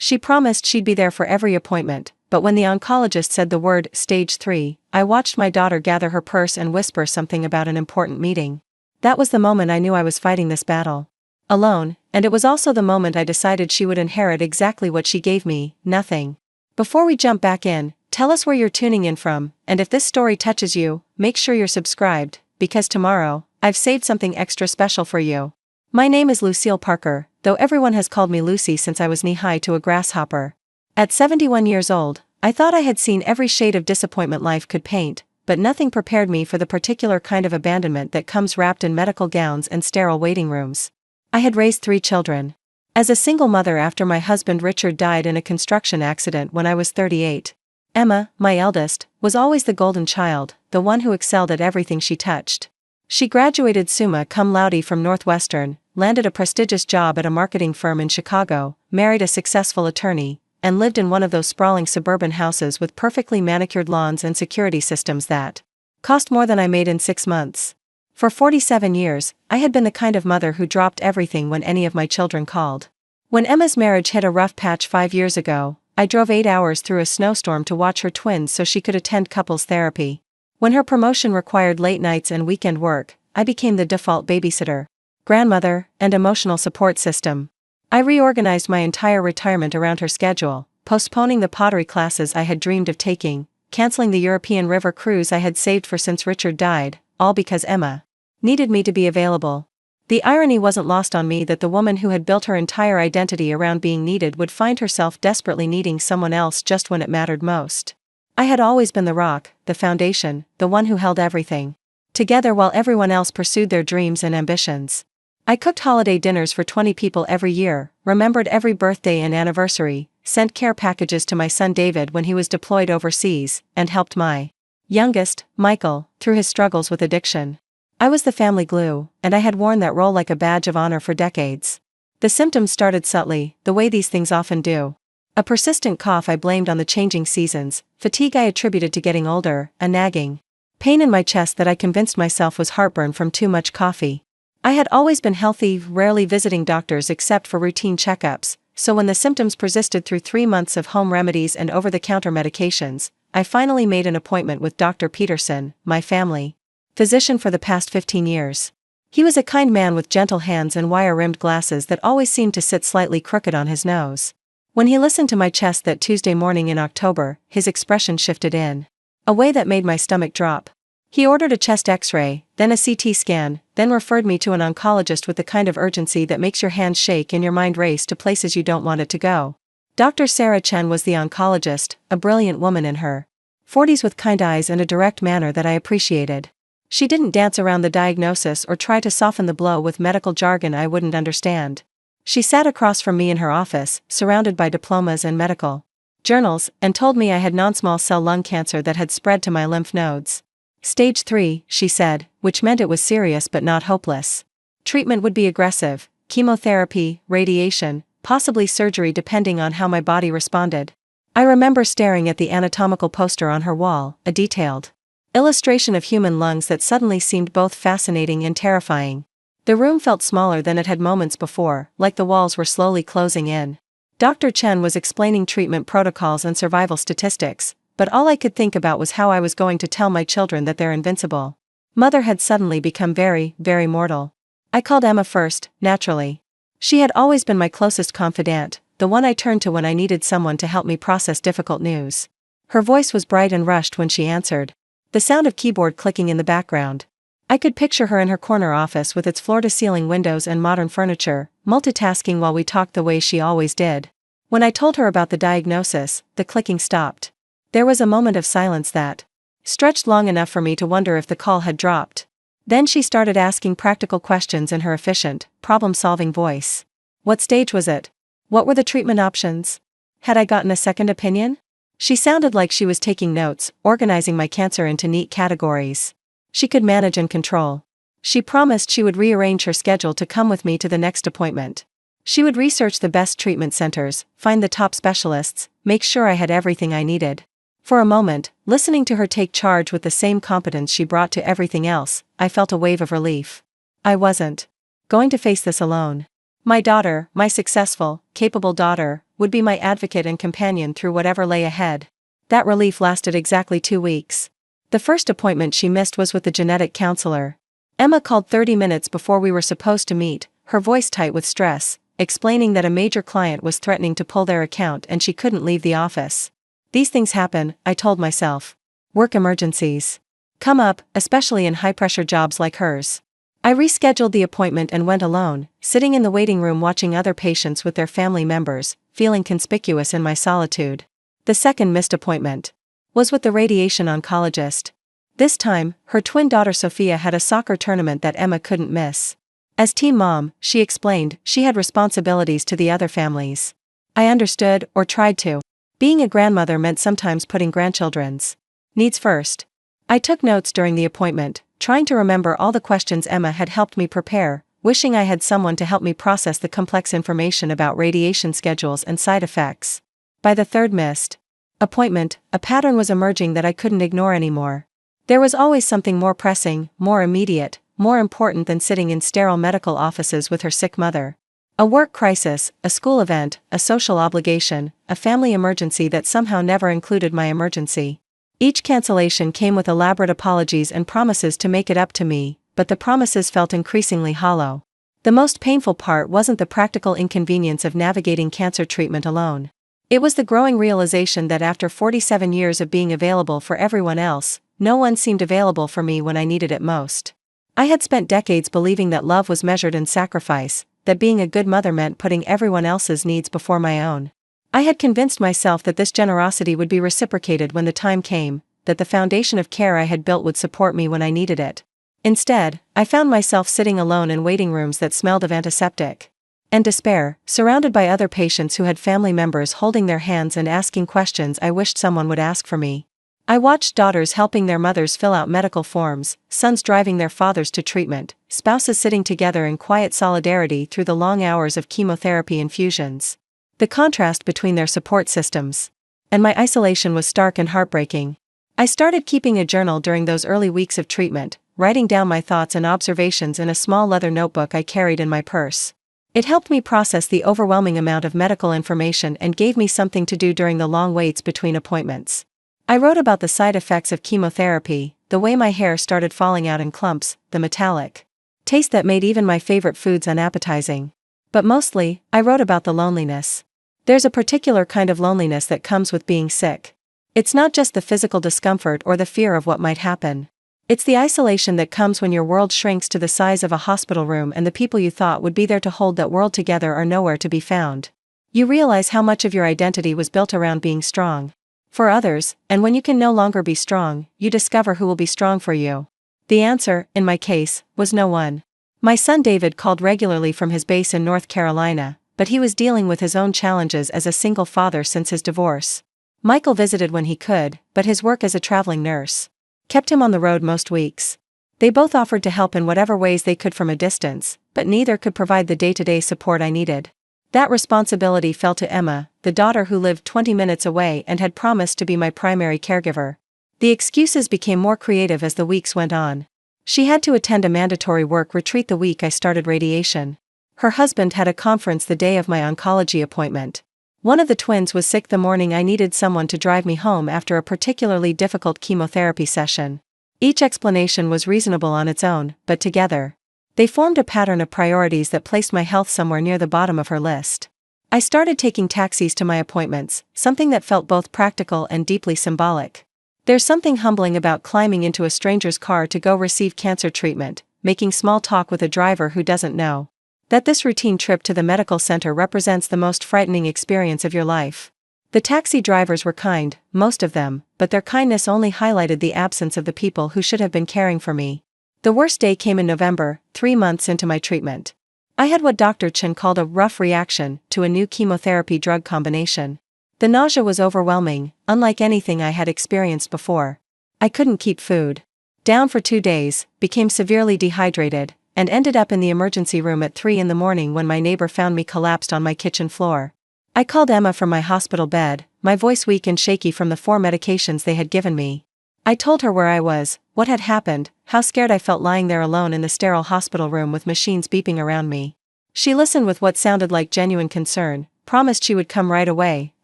She promised she'd be there for every appointment, but when the oncologist said the word stage 3, I watched my daughter gather her purse and whisper something about an important meeting. That was the moment I knew I was fighting this battle alone, and it was also the moment I decided she would inherit exactly what she gave me, nothing. Before we jump back in, tell us where you're tuning in from, and if this story touches you, make sure you're subscribed, because tomorrow, I've saved something extra special for you. My name is Lucille Parker, though everyone has called me Lucy since I was knee-high to a grasshopper. At 71 years old, I thought I had seen every shade of disappointment life could paint, but nothing prepared me for the particular kind of abandonment that comes wrapped in medical gowns and sterile waiting rooms. I had raised 3 children. As a single mother after my husband Richard died in a construction accident when I was 38. Emma, my eldest, was always the golden child, the one who excelled at everything she touched. She graduated summa cum laude from Northwestern, landed a prestigious job at a marketing firm in Chicago, married a successful attorney, and lived in one of those sprawling suburban houses with perfectly manicured lawns and security systems that cost more than I made in 6 months. For 47 years, I had been the kind of mother who dropped everything when any of my children called. When Emma's marriage hit a rough patch 5 years ago, I drove 8 hours through a snowstorm to watch her twins so she could attend couples therapy. When her promotion required late nights and weekend work, I became the default babysitter, grandmother, and emotional support system. I reorganized my entire retirement around her schedule, postponing the pottery classes I had dreamed of taking, canceling the European river cruise I had saved for since Richard died, all because Emma needed me to be available. The irony wasn't lost on me that the woman who had built her entire identity around being needed would find herself desperately needing someone else just when it mattered most. I had always been the rock, the foundation, the one who held everything together while everyone else pursued their dreams and ambitions. I cooked holiday dinners for 20 people every year, remembered every birthday and anniversary, sent care packages to my son David when he was deployed overseas, and helped my youngest, Michael, through his struggles with addiction. I was the family glue, and I had worn that role like a badge of honor for decades. The symptoms started subtly, the way these things often do. A persistent cough I blamed on the changing seasons, fatigue I attributed to getting older, a nagging pain in my chest that I convinced myself was heartburn from too much coffee. I had always been healthy, rarely visiting doctors except for routine checkups, so when the symptoms persisted through 3 months of home remedies and over-the-counter medications, I finally made an appointment with Dr. Peterson, my family physician for the past 15 years. He was a kind man with gentle hands and wire-rimmed glasses that always seemed to sit slightly crooked on his nose. When he listened to my chest that Tuesday morning in October, his expression shifted in a way that made my stomach drop. He ordered a chest x-ray, then a CT scan, then referred me to an oncologist with the kind of urgency that makes your hands shake and your mind race to places you don't want it to go. Dr. Sarah Chen was the oncologist, a brilliant woman in her 40s with kind eyes and a direct manner that I appreciated. She didn't dance around the diagnosis or try to soften the blow with medical jargon I wouldn't understand. She sat across from me in her office, surrounded by diplomas and medical journals, and told me I had non-small cell lung cancer that had spread to my lymph nodes. Stage 3, she said, which meant it was serious but not hopeless. Treatment would be aggressive, chemotherapy, radiation, possibly surgery depending on how my body responded. I remember staring at the anatomical poster on her wall, a detailed illustration of human lungs that suddenly seemed both fascinating and terrifying. The room felt smaller than it had moments before, like the walls were slowly closing in. Dr. Chen was explaining treatment protocols and survival statistics, but all I could think about was how I was going to tell my children that they're invincible. Mother had suddenly become very, very mortal. I called Emma first, naturally. She had always been my closest confidant, the one I turned to when I needed someone to help me process difficult news. Her voice was bright and rushed when she answered, the sound of keyboard clicking in the background. I could picture her in her corner office with its floor-to-ceiling windows and modern furniture, multitasking while we talked the way she always did. When I told her about the diagnosis, the clicking stopped. There was a moment of silence that stretched long enough for me to wonder if the call had dropped. Then she started asking practical questions in her efficient, problem-solving voice. What stage was it? What were the treatment options? Had I gotten a second opinion? She sounded like she was taking notes, organizing my cancer into neat categories she could manage and control. She promised she would rearrange her schedule to come with me to the next appointment. She would research the best treatment centers, find the top specialists, make sure I had everything I needed. For a moment, listening to her take charge with the same competence she brought to everything else, I felt a wave of relief. I wasn't going to face this alone. My daughter, my successful, capable daughter, would be my advocate and companion through whatever lay ahead. That relief lasted exactly 2 weeks. The first appointment she missed was with the genetic counselor. Emma called 30 minutes before we were supposed to meet, her voice tight with stress, explaining that a major client was threatening to pull their account and she couldn't leave the office. These things happen, I told myself. Work emergencies come up, especially in high-pressure jobs like hers. I rescheduled the appointment and went alone, sitting in the waiting room watching other patients with their family members, feeling conspicuous in my solitude. The second missed appointment was with the radiation oncologist. This time, her twin daughter Sophia had a soccer tournament that Emma couldn't miss. As team mom, she explained, she had responsibilities to the other families. I understood, or tried to. Being a grandmother meant sometimes putting grandchildren's needs first. I took notes during the appointment, trying to remember all the questions Emma had helped me prepare, wishing I had someone to help me process the complex information about radiation schedules and side effects. By the third missed appointment, a pattern was emerging that I couldn't ignore anymore. There was always something more pressing, more immediate, more important than sitting in sterile medical offices with her sick mother. A work crisis, a school event, a social obligation, a family emergency that somehow never included my emergency. Each cancellation came with elaborate apologies and promises to make it up to me, but the promises felt increasingly hollow. The most painful part wasn't the practical inconvenience of navigating cancer treatment alone. It was the growing realization that after 47 years of being available for everyone else, no one seemed available for me when I needed it most. I had spent decades believing that love was measured in sacrifice, that being a good mother meant putting everyone else's needs before my own. I had convinced myself that this generosity would be reciprocated when the time came, that the foundation of care I had built would support me when I needed it. Instead, I found myself sitting alone in waiting rooms that smelled of antiseptic and despair, surrounded by other patients who had family members holding their hands and asking questions I wished someone would ask for me. I watched daughters helping their mothers fill out medical forms, sons driving their fathers to treatment, spouses sitting together in quiet solidarity through the long hours of chemotherapy infusions. The contrast between their support systems and my isolation was stark and heartbreaking. I started keeping a journal during those early weeks of treatment, writing down my thoughts and observations in a small leather notebook I carried in my purse. It helped me process the overwhelming amount of medical information and gave me something to do during the long waits between appointments. I wrote about the side effects of chemotherapy, the way my hair started falling out in clumps, the metallic taste that made even my favorite foods unappetizing. But mostly, I wrote about the loneliness. There's a particular kind of loneliness that comes with being sick. It's not just the physical discomfort or the fear of what might happen. It's the isolation that comes when your world shrinks to the size of a hospital room and the people you thought would be there to hold that world together are nowhere to be found. You realize how much of your identity was built around being strong for others, and when you can no longer be strong, you discover who will be strong for you. The answer, in my case, was no one. My son David called regularly from his base in North Carolina, but he was dealing with his own challenges as a single father since his divorce. Michael visited when he could, but his work as a traveling nurse kept him on the road most weeks. They both offered to help in whatever ways they could from a distance, but neither could provide the day-to-day support I needed. That responsibility fell to Emma, the daughter who lived 20 minutes away and had promised to be my primary caregiver. The excuses became more creative as the weeks went on. She had to attend a mandatory work retreat the week I started radiation. Her husband had a conference the day of my oncology appointment. One of the twins was sick the morning I needed someone to drive me home after a particularly difficult chemotherapy session. Each explanation was reasonable on its own, but together, they formed a pattern of priorities that placed my health somewhere near the bottom of her list. I started taking taxis to my appointments, something that felt both practical and deeply symbolic. There's something humbling about climbing into a stranger's car to go receive cancer treatment, making small talk with a driver who doesn't know that this routine trip to the medical center represents the most frightening experience of your life. The taxi drivers were kind, most of them, but their kindness only highlighted the absence of the people who should have been caring for me. The worst day came in November, 3 months into my treatment. I had what Dr. Chen called a rough reaction to a new chemotherapy drug combination. The nausea was overwhelming, unlike anything I had experienced before. I couldn't keep food down for 2 days, became severely dehydrated, and ended up in the emergency room at 3 in the morning when my neighbor found me collapsed on my kitchen floor. I called Emma from my hospital bed, my voice weak and shaky from the 4 medications they had given me. I told her where I was, what had happened, how scared I felt lying there alone in the sterile hospital room with machines beeping around me. She listened with what sounded like genuine concern, promised she would come right away,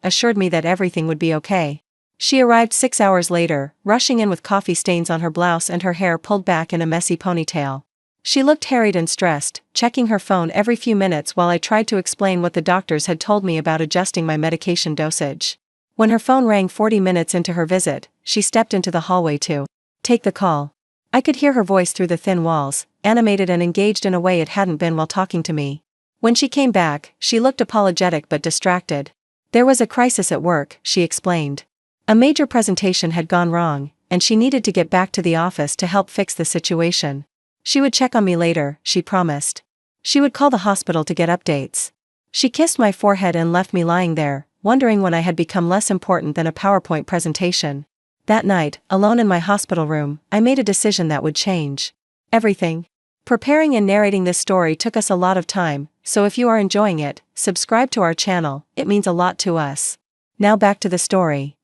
assured me that everything would be okay. She arrived 6 hours later, rushing in with coffee stains on her blouse and her hair pulled back in a messy ponytail. She looked harried and stressed, checking her phone every few minutes while I tried to explain what the doctors had told me about adjusting my medication dosage. When her phone rang 40 minutes into her visit, she stepped into the hallway to take the call. I could hear her voice through the thin walls, animated and engaged in a way it hadn't been while talking to me. When she came back, she looked apologetic but distracted. There was a crisis at work, she explained. A major presentation had gone wrong, and she needed to get back to the office to help fix the situation. She would check on me later, she promised. She would call the hospital to get updates. She kissed my forehead and left me lying there, wondering when I had become less important than a PowerPoint presentation. That night, alone in my hospital room, I made a decision that would change everything. Preparing and narrating this story took us a lot of time, so if you are enjoying it, subscribe to our channel, it means a lot to us. Now back to the story.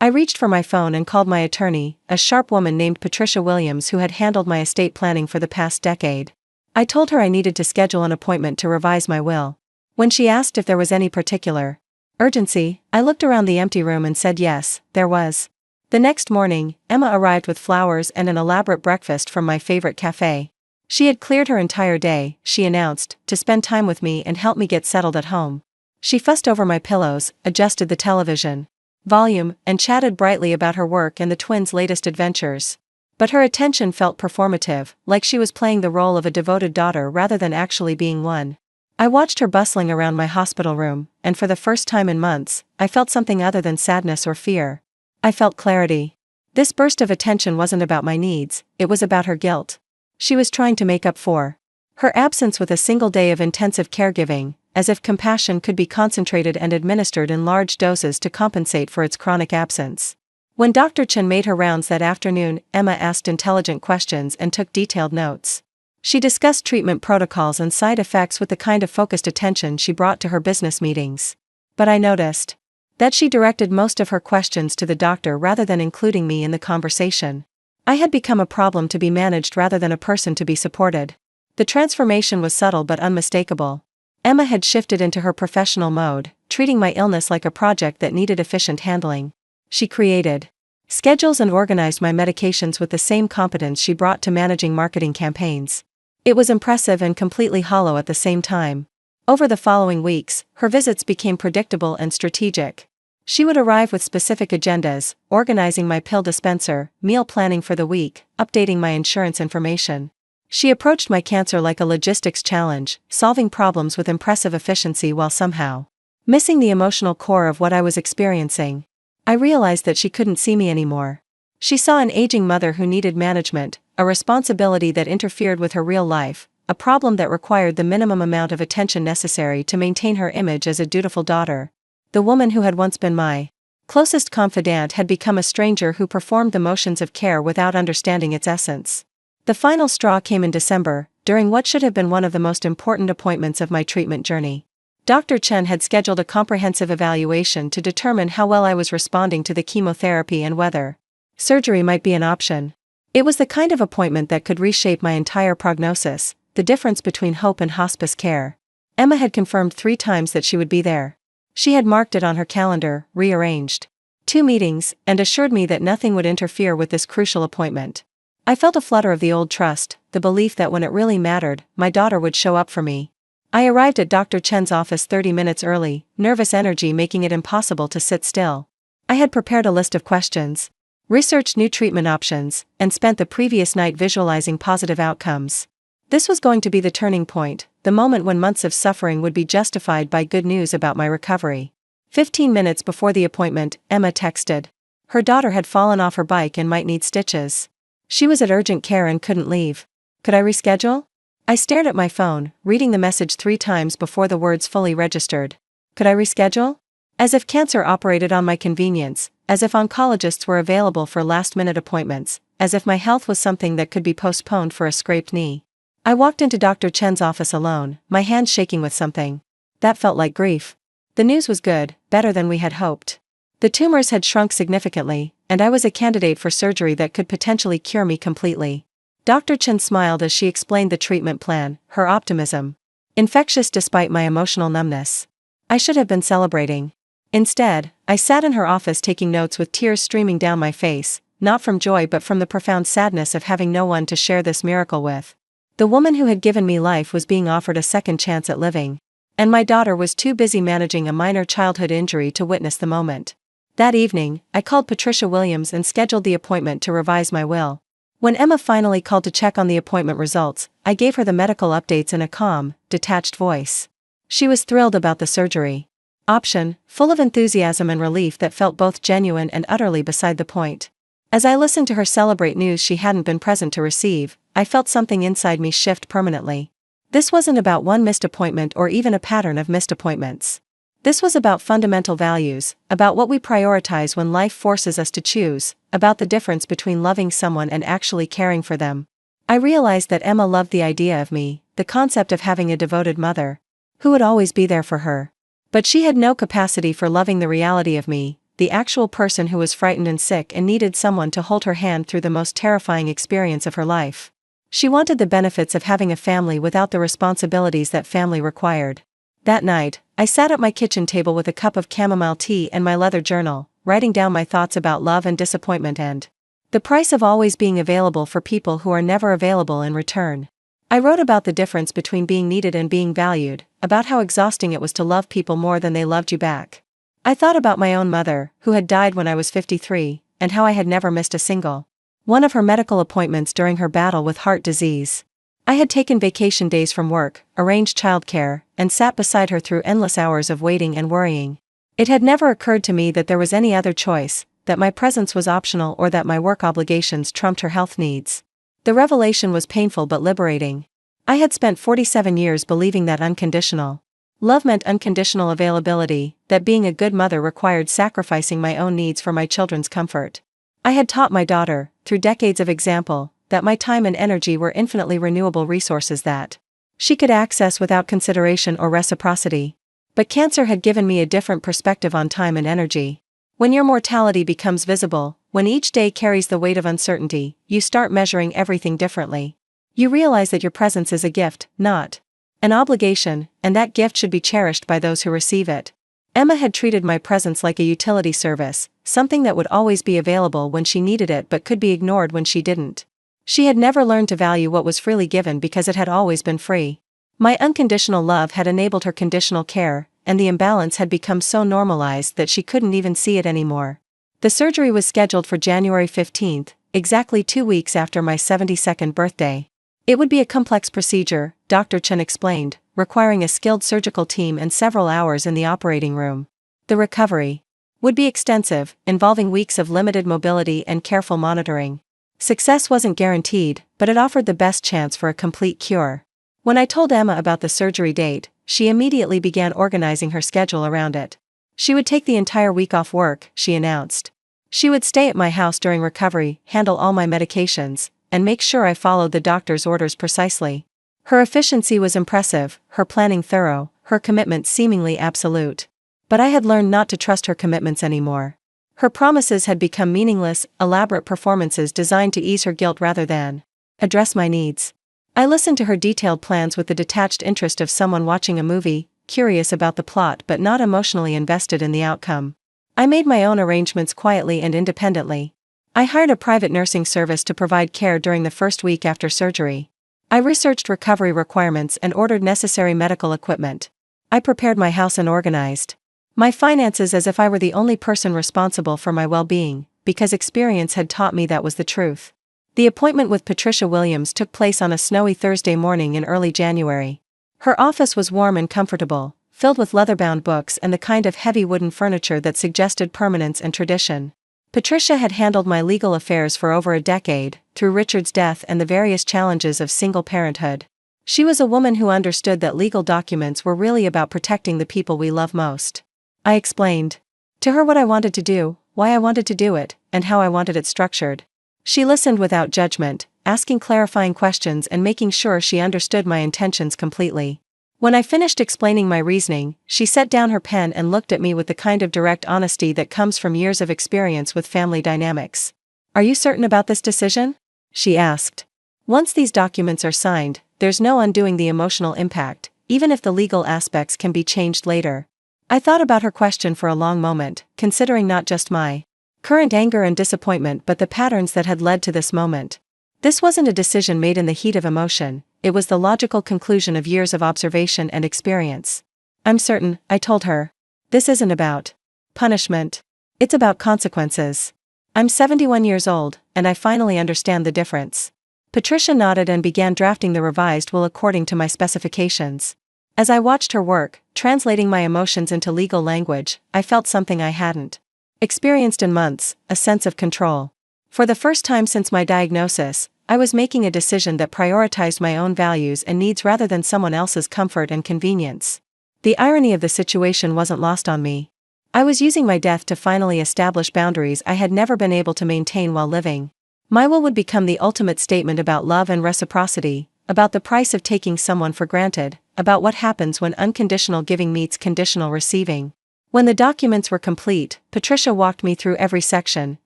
I reached for my phone and called my attorney, a sharp woman named Patricia Williams who had handled my estate planning for the past decade. I told her I needed to schedule an appointment to revise my will. When she asked if there was any particular urgency, I looked around the empty room and said yes, there was. The next morning, Emma arrived with flowers and an elaborate breakfast from my favorite cafe. She had cleared her entire day, she announced, to spend time with me and help me get settled at home. She fussed over my pillows, adjusted the television volume, and chatted brightly about her work and the twins' latest adventures. But her attention felt performative, like she was playing the role of a devoted daughter rather than actually being one. I watched her bustling around my hospital room, and for the first time in months, I felt something other than sadness or fear. I felt clarity. This burst of attention wasn't about my needs, it was about her guilt. She was trying to make up for her absence with a single day of intensive caregiving, as if compassion could be concentrated and administered in large doses to compensate for its chronic absence. When Dr. Chen made her rounds that afternoon, Emma asked intelligent questions and took detailed notes. She discussed treatment protocols and side effects with the kind of focused attention she brought to her business meetings. But I noticed that she directed most of her questions to the doctor rather than including me in the conversation. I had become a problem to be managed rather than a person to be supported. The transformation was subtle but unmistakable. Emma had shifted into her professional mode, treating my illness like a project that needed efficient handling. She created schedules and organized my medications with the same competence she brought to managing marketing campaigns. It was impressive and completely hollow at the same time. Over the following weeks, her visits became predictable and strategic. She would arrive with specific agendas, organizing my pill dispenser, meal planning for the week, updating my insurance information. She approached my cancer like a logistics challenge, solving problems with impressive efficiency while somehow missing the emotional core of what I was experiencing. I realized that she couldn't see me anymore. She saw an aging mother who needed management, a responsibility that interfered with her real life, a problem that required the minimum amount of attention necessary to maintain her image as a dutiful daughter. The woman who had once been my closest confidant had become a stranger who performed the motions of care without understanding its essence. The final straw came in December, during what should have been one of the most important appointments of my treatment journey. Dr. Chen had scheduled a comprehensive evaluation to determine how well I was responding to the chemotherapy and whether surgery might be an option. It was the kind of appointment that could reshape my entire prognosis, the difference between hope and hospice care. Emma had confirmed 3 times that she would be there. She had marked it on her calendar, rearranged 2 meetings, and assured me that nothing would interfere with this crucial appointment. I felt a flutter of the old trust, the belief that when it really mattered, my daughter would show up for me. I arrived at Dr. Chen's office 30 minutes early, nervous energy making it impossible to sit still. I had prepared a list of questions, researched new treatment options, and spent the previous night visualizing positive outcomes. This was going to be the turning point, the moment when months of suffering would be justified by good news about my recovery. 15 minutes before the appointment, Emma texted. Her daughter had fallen off her bike and might need stitches. She was at urgent care and couldn't leave. Could I reschedule? I stared at my phone, reading the message 3 times before the words fully registered. Could I reschedule? As if cancer operated on my convenience, as if oncologists were available for last-minute appointments, as if my health was something that could be postponed for a scraped knee. I walked into Dr. Chen's office alone, my hands shaking with something that felt like grief. The news was good, better than we had hoped. The tumors had shrunk significantly, and I was a candidate for surgery that could potentially cure me completely. Dr. Chen smiled as she explained the treatment plan, her optimism Infectious despite my emotional numbness. I should have been celebrating. Instead, I sat in her office taking notes with tears streaming down my face, not from joy but from the profound sadness of having no one to share this miracle with. The woman who had given me life was being offered a second chance at living. And my daughter was too busy managing a minor childhood injury to witness the moment. That evening, I called Patricia Williams and scheduled the appointment to revise my will. When Emma finally called to check on the appointment results, I gave her the medical updates in a calm, detached voice. She was thrilled about the surgery option, full of enthusiasm and relief that felt both genuine and utterly beside the point. As I listened to her celebrate news she hadn't been present to receive, I felt something inside me shift permanently. This wasn't about one missed appointment or even a pattern of missed appointments. This was about fundamental values, about what we prioritize when life forces us to choose, about the difference between loving someone and actually caring for them. I realized that Emma loved the idea of me, the concept of having a devoted mother who would always be there for her. But she had no capacity for loving the reality of me, the actual person who was frightened and sick and needed someone to hold her hand through the most terrifying experience of her life. She wanted the benefits of having a family without the responsibilities that family required. That night, I sat at my kitchen table with a cup of chamomile tea and my leather journal, writing down my thoughts about love and disappointment and the price of always being available for people who are never available in return. I wrote about the difference between being needed and being valued, about how exhausting it was to love people more than they loved you back. I thought about my own mother, who had died when I was 53, and how I had never missed a single one of her medical appointments during her battle with heart disease. I had taken vacation days from work, arranged childcare, and sat beside her through endless hours of waiting and worrying. It had never occurred to me that there was any other choice, that my presence was optional or that my work obligations trumped her health needs. The revelation was painful but liberating. I had spent 47 years believing that unconditional love meant unconditional availability, that being a good mother required sacrificing my own needs for my children's comfort. I had taught my daughter, through decades of example, that my time and energy were infinitely renewable resources that she could access without consideration or reciprocity. But cancer had given me a different perspective on time and energy. When your mortality becomes visible, when each day carries the weight of uncertainty, you start measuring everything differently. You realize that your presence is a gift, not an obligation, and that gift should be cherished by those who receive it. Emma had treated my presence like a utility service, something that would always be available when she needed it but could be ignored when she didn't. She had never learned to value what was freely given because it had always been free. My unconditional love had enabled her conditional care, and the imbalance had become so normalized that she couldn't even see it anymore. The surgery was scheduled for January 15th, exactly 2 weeks after my 72nd birthday. It would be a complex procedure, Dr. Chen explained, requiring a skilled surgical team and several hours in the operating room. The recovery would be extensive, involving weeks of limited mobility and careful monitoring. Success wasn't guaranteed, but it offered the best chance for a complete cure. When I told Emma about the surgery date, she immediately began organizing her schedule around it. She would take the entire week off work, she announced. She would stay at my house during recovery, handle all my medications, and make sure I followed the doctor's orders precisely. Her efficiency was impressive, her planning thorough, her commitment seemingly absolute. But I had learned not to trust her commitments anymore. Her promises had become meaningless, elaborate performances designed to ease her guilt rather than address my needs. I listened to her detailed plans with the detached interest of someone watching a movie, curious about the plot but not emotionally invested in the outcome. I made my own arrangements quietly and independently. I hired a private nursing service to provide care during the first week after surgery. I researched recovery requirements and ordered necessary medical equipment. I prepared my house and organized my finances as if I were the only person responsible for my well-being, because experience had taught me that was the truth. The appointment with Patricia Williams took place on a snowy Thursday morning in early January. Her office was warm and comfortable, filled with leather-bound books and the kind of heavy wooden furniture that suggested permanence and tradition. Patricia had handled my legal affairs for over a decade, through Richard's death and the various challenges of single parenthood. She was a woman who understood that legal documents were really about protecting the people we love most. I explained to her what I wanted to do, why I wanted to do it, and how I wanted it structured. She listened without judgment, asking clarifying questions and making sure she understood my intentions completely. When I finished explaining my reasoning, she set down her pen and looked at me with the kind of direct honesty that comes from years of experience with family dynamics. "Are you certain about this decision?" she asked. "Once these documents are signed, there's no undoing the emotional impact. even if the legal aspects can be changed later. I thought about her question for a long moment, considering not just my current anger and disappointment but the patterns that had led to this moment. This wasn't a decision made in the heat of emotion, it was the logical conclusion of years of observation and experience. I'm certain, I told her. This isn't about punishment. It's about consequences. I'm 71 years old, and I finally understand the difference. Patricia nodded and began drafting the revised will according to my specifications. As I watched her work, translating my emotions into legal language, I felt something I hadn't experienced in months, a sense of control. For the first time since my diagnosis, I was making a decision that prioritized my own values and needs rather than someone else's comfort and convenience. The irony of the situation wasn't lost on me. I was using my death to finally establish boundaries I had never been able to maintain while living. My will would become the ultimate statement about love and reciprocity, about the price of taking someone for granted, about what happens when unconditional giving meets conditional receiving. When the documents were complete, Patricia walked me through every section,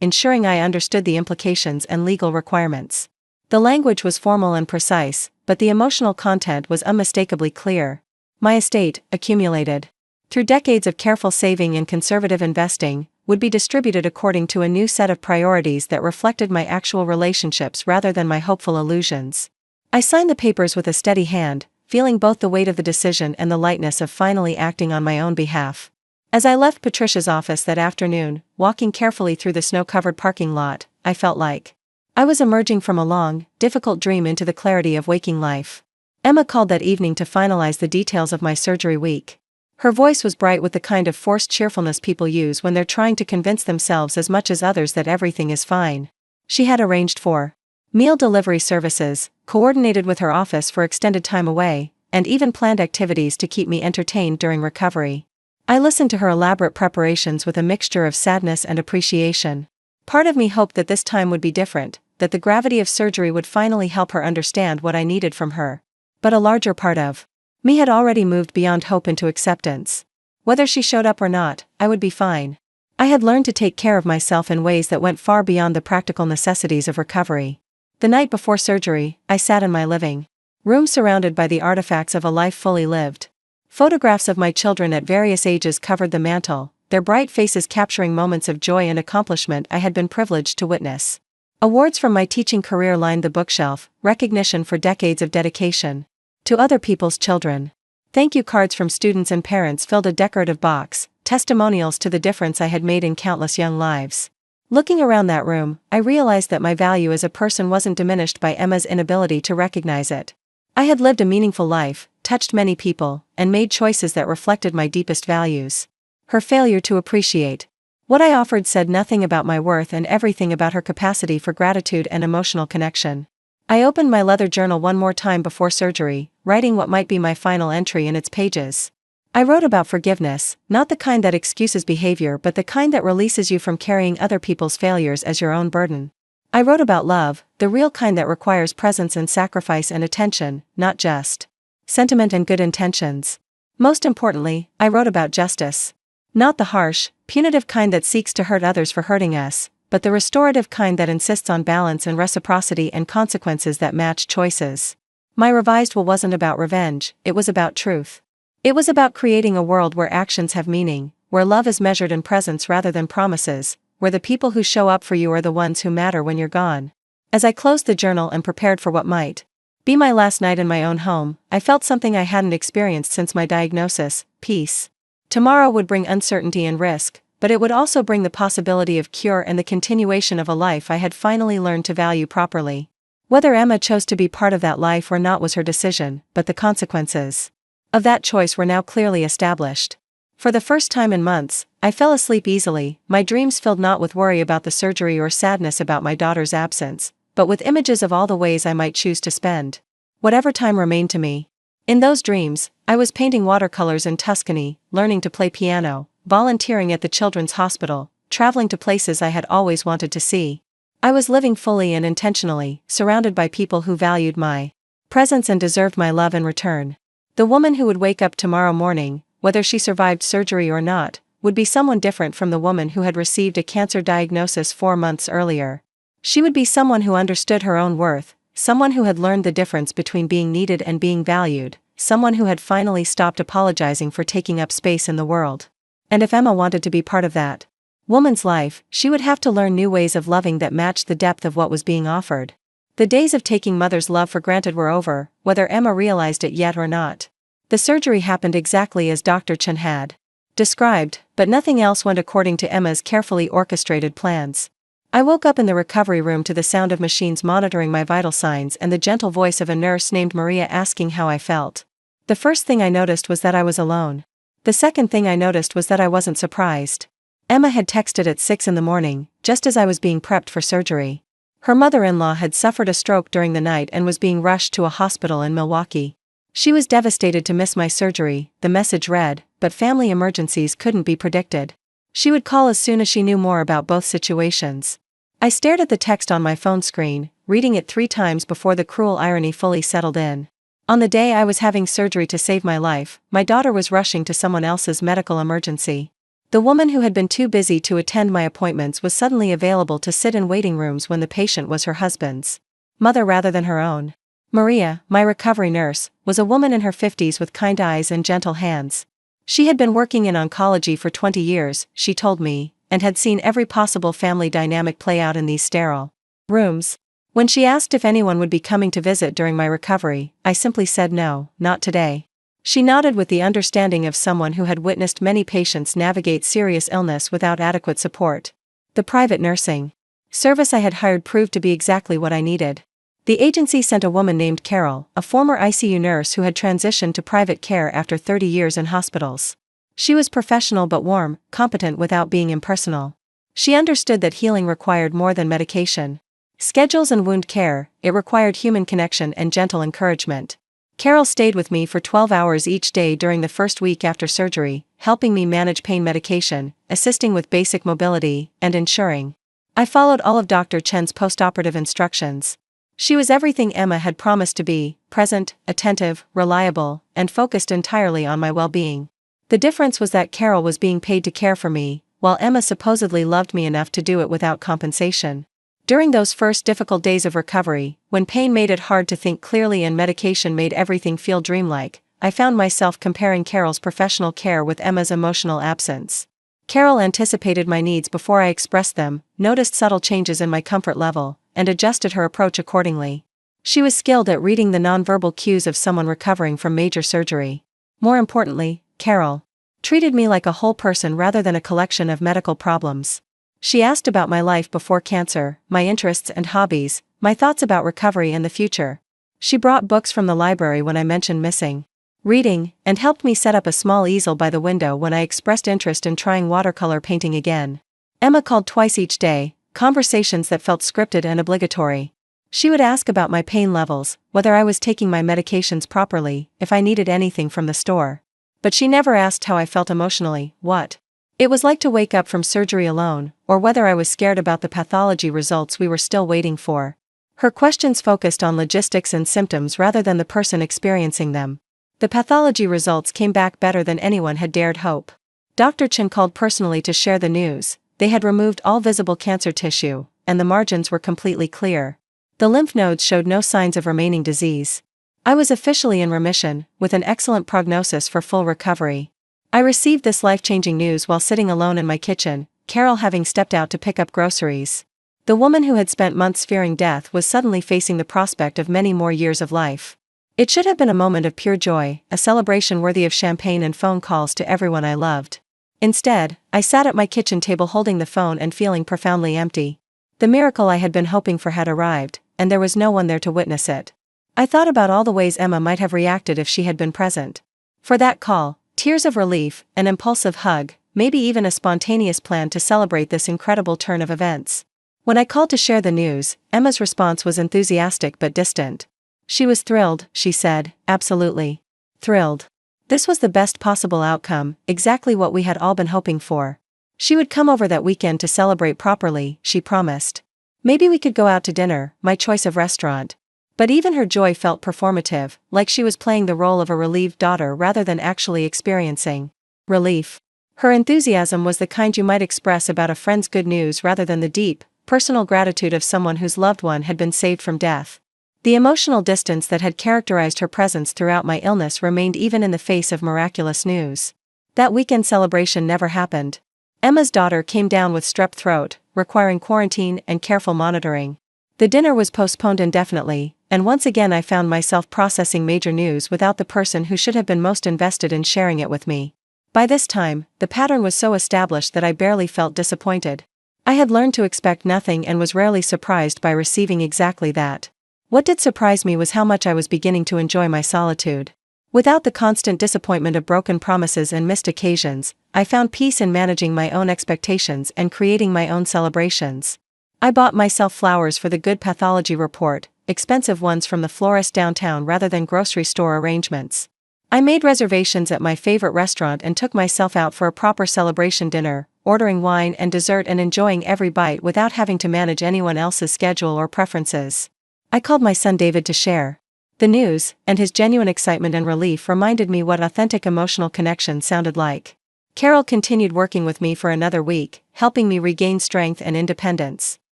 ensuring I understood the implications and legal requirements. The language was formal and precise, but the emotional content was unmistakably clear. My estate, accumulated through decades of careful saving and conservative investing, would be distributed according to a new set of priorities that reflected my actual relationships rather than my hopeful illusions. I signed the papers with a steady hand, feeling both the weight of the decision and the lightness of finally acting on my own behalf. As I left Patricia's office that afternoon, walking carefully through the snow-covered parking lot, I felt like I was emerging from a long, difficult dream into the clarity of waking life. Emma called that evening to finalize the details of my surgery week. Her voice was bright with the kind of forced cheerfulness people use when they're trying to convince themselves as much as others that everything is fine. She had arranged for meal delivery services, coordinated with her office for extended time away, and even planned activities to keep me entertained during recovery. I listened to her elaborate preparations with a mixture of sadness and appreciation. Part of me hoped that this time would be different, that the gravity of surgery would finally help her understand what I needed from her. But a larger part of me had already moved beyond hope into acceptance. Whether she showed up or not, I would be fine. I had learned to take care of myself in ways that went far beyond the practical necessities of recovery. The night before surgery, I sat in my living room surrounded by the artifacts of a life fully lived. Photographs of my children at various ages covered the mantel, their bright faces capturing moments of joy and accomplishment I had been privileged to witness. Awards from my teaching career lined the bookshelf, recognition for decades of dedication to other people's children. Thank you cards from students and parents filled a decorative box, testimonials to the difference I had made in countless young lives. Looking around that room, I realized that my value as a person wasn't diminished by Emma's inability to recognize it. I had lived a meaningful life, touched many people, and made choices that reflected my deepest values. Her failure to appreciate what I offered said nothing about my worth and everything about her capacity for gratitude and emotional connection. I opened my leather journal one more time before surgery, writing what might be my final entry in its pages. I wrote about forgiveness, not the kind that excuses behavior but the kind that releases you from carrying other people's failures as your own burden. I wrote about love, the real kind that requires presence and sacrifice and attention, not just sentiment and good intentions. Most importantly, I wrote about justice. Not the harsh, punitive kind that seeks to hurt others for hurting us, but the restorative kind that insists on balance and reciprocity and consequences that match choices. My revised will wasn't about revenge, it was about truth. It was about creating a world where actions have meaning, where love is measured in presence rather than promises, where the people who show up for you are the ones who matter when you're gone. As I closed the journal and prepared for what might be my last night in my own home, I felt something I hadn't experienced since my diagnosis: peace. Tomorrow would bring uncertainty and risk, but it would also bring the possibility of cure and the continuation of a life I had finally learned to value properly. Whether Emma chose to be part of that life or not was her decision, but the consequences of that choice were now clearly established. For the first time in months, I fell asleep easily, my dreams filled not with worry about the surgery or sadness about my daughter's absence, but with images of all the ways I might choose to spend whatever time remained to me. In those dreams, I was painting watercolors in Tuscany, learning to play piano, volunteering at the children's hospital, traveling to places I had always wanted to see. I was living fully and intentionally, surrounded by people who valued my presence and deserved my love in return. The woman who would wake up tomorrow morning, whether she survived surgery or not, would be someone different from the woman who had received a cancer diagnosis 4 months earlier. She would be someone who understood her own worth, someone who had learned the difference between being needed and being valued, someone who had finally stopped apologizing for taking up space in the world. And if Emma wanted to be part of that woman's life, she would have to learn new ways of loving that matched the depth of what was being offered. The days of taking mother's love for granted were over, whether Emma realized it yet or not. The surgery happened exactly as Dr. Chen had described, but nothing else went according to Emma's carefully orchestrated plans. I woke up in the recovery room to the sound of machines monitoring my vital signs and the gentle voice of a nurse named Maria asking how I felt. The first thing I noticed was that I was alone. The second thing I noticed was that I wasn't surprised. Emma had texted at 6 in the morning, just as I was being prepped for surgery. Her mother-in-law had suffered a stroke during the night and was being rushed to a hospital in Milwaukee. She was devastated to miss my surgery, the message read, but family emergencies couldn't be predicted. She would call as soon as she knew more about both situations. I stared at the text on my phone screen, reading it 3 times before the cruel irony fully settled in. On the day I was having surgery to save my life, my daughter was rushing to someone else's medical emergency. The woman who had been too busy to attend my appointments was suddenly available to sit in waiting rooms when the patient was her husband's mother rather than her own. Maria, my recovery nurse, was a woman in her 50s with kind eyes and gentle hands. She had been working in oncology for 20 years, she told me, and had seen every possible family dynamic play out in these sterile rooms. When she asked if anyone would be coming to visit during my recovery, I simply said no, not today. She nodded with the understanding of someone who had witnessed many patients navigate serious illness without adequate support. The private nursing service I had hired proved to be exactly what I needed. The agency sent a woman named Carol, a former ICU nurse who had transitioned to private care after 30 years in hospitals. She was professional but warm, competent without being impersonal. She understood that healing required more than medication, schedules and wound care. It required human connection and gentle encouragement. Carol stayed with me for 12 hours each day during the first week after surgery, helping me manage pain medication, assisting with basic mobility, and ensuring I followed all of Dr. Chen's postoperative instructions. She was everything Emma had promised to be: present, attentive, reliable, and focused entirely on my well-being. The difference was that Carol was being paid to care for me, while Emma supposedly loved me enough to do it without compensation. During those first difficult days of recovery, when pain made it hard to think clearly and medication made everything feel dreamlike, I found myself comparing Carol's professional care with Emma's emotional absence. Carol anticipated my needs before I expressed them, noticed subtle changes in my comfort level, and adjusted her approach accordingly. She was skilled at reading the nonverbal cues of someone recovering from major surgery. More importantly, Carol treated me like a whole person rather than a collection of medical problems. She asked about my life before cancer, my interests and hobbies, my thoughts about recovery and the future. She brought books from the library when I mentioned missing reading, and helped me set up a small easel by the window when I expressed interest in trying watercolor painting again. Emma called twice each day, conversations that felt scripted and obligatory. She would ask about my pain levels, whether I was taking my medications properly, if I needed anything from the store. But she never asked how I felt emotionally, what it was like to wake up from surgery alone, or whether I was scared about the pathology results we were still waiting for. Her questions focused on logistics and symptoms rather than the person experiencing them. The pathology results came back better than anyone had dared hope. Dr. Chen called personally to share the news. They had removed all visible cancer tissue, and the margins were completely clear. The lymph nodes showed no signs of remaining disease. I was officially in remission, with an excellent prognosis for full recovery. I received this life-changing news while sitting alone in my kitchen, Carol having stepped out to pick up groceries. The woman who had spent months fearing death was suddenly facing the prospect of many more years of life. It should have been a moment of pure joy, a celebration worthy of champagne and phone calls to everyone I loved. Instead, I sat at my kitchen table holding the phone and feeling profoundly empty. The miracle I had been hoping for had arrived, and there was no one there to witness it. I thought about all the ways Emma might have reacted if she had been present. For that call, tears of relief, an impulsive hug, maybe even a spontaneous plan to celebrate this incredible turn of events. When I called to share the news, Emma's response was enthusiastic but distant. She was thrilled, she said, absolutely thrilled. This was the best possible outcome, exactly what we had all been hoping for. She would come over that weekend to celebrate properly, she promised. Maybe we could go out to dinner, my choice of restaurant. But even her joy felt performative, like she was playing the role of a relieved daughter rather than actually experiencing relief. Her enthusiasm was the kind you might express about a friend's good news rather than the deep, personal gratitude of someone whose loved one had been saved from death. The emotional distance that had characterized her presence throughout my illness remained even in the face of miraculous news. That weekend celebration never happened. Emma's daughter came down with strep throat, requiring quarantine and careful monitoring. The dinner was postponed indefinitely, and once again I found myself processing major news without the person who should have been most invested in sharing it with me. By this time, the pattern was so established that I barely felt disappointed. I had learned to expect nothing and was rarely surprised by receiving exactly that. What did surprise me was how much I was beginning to enjoy my solitude. Without the constant disappointment of broken promises and missed occasions, I found peace in managing my own expectations and creating my own celebrations. I bought myself flowers for the good pathology report, expensive ones from the florist downtown rather than grocery store arrangements. I made reservations at my favorite restaurant and took myself out for a proper celebration dinner, ordering wine and dessert and enjoying every bite without having to manage anyone else's schedule or preferences. I called my son David to share the news, and his genuine excitement and relief reminded me what authentic emotional connection sounded like. Carol continued working with me for another week, helping me regain strength and independence.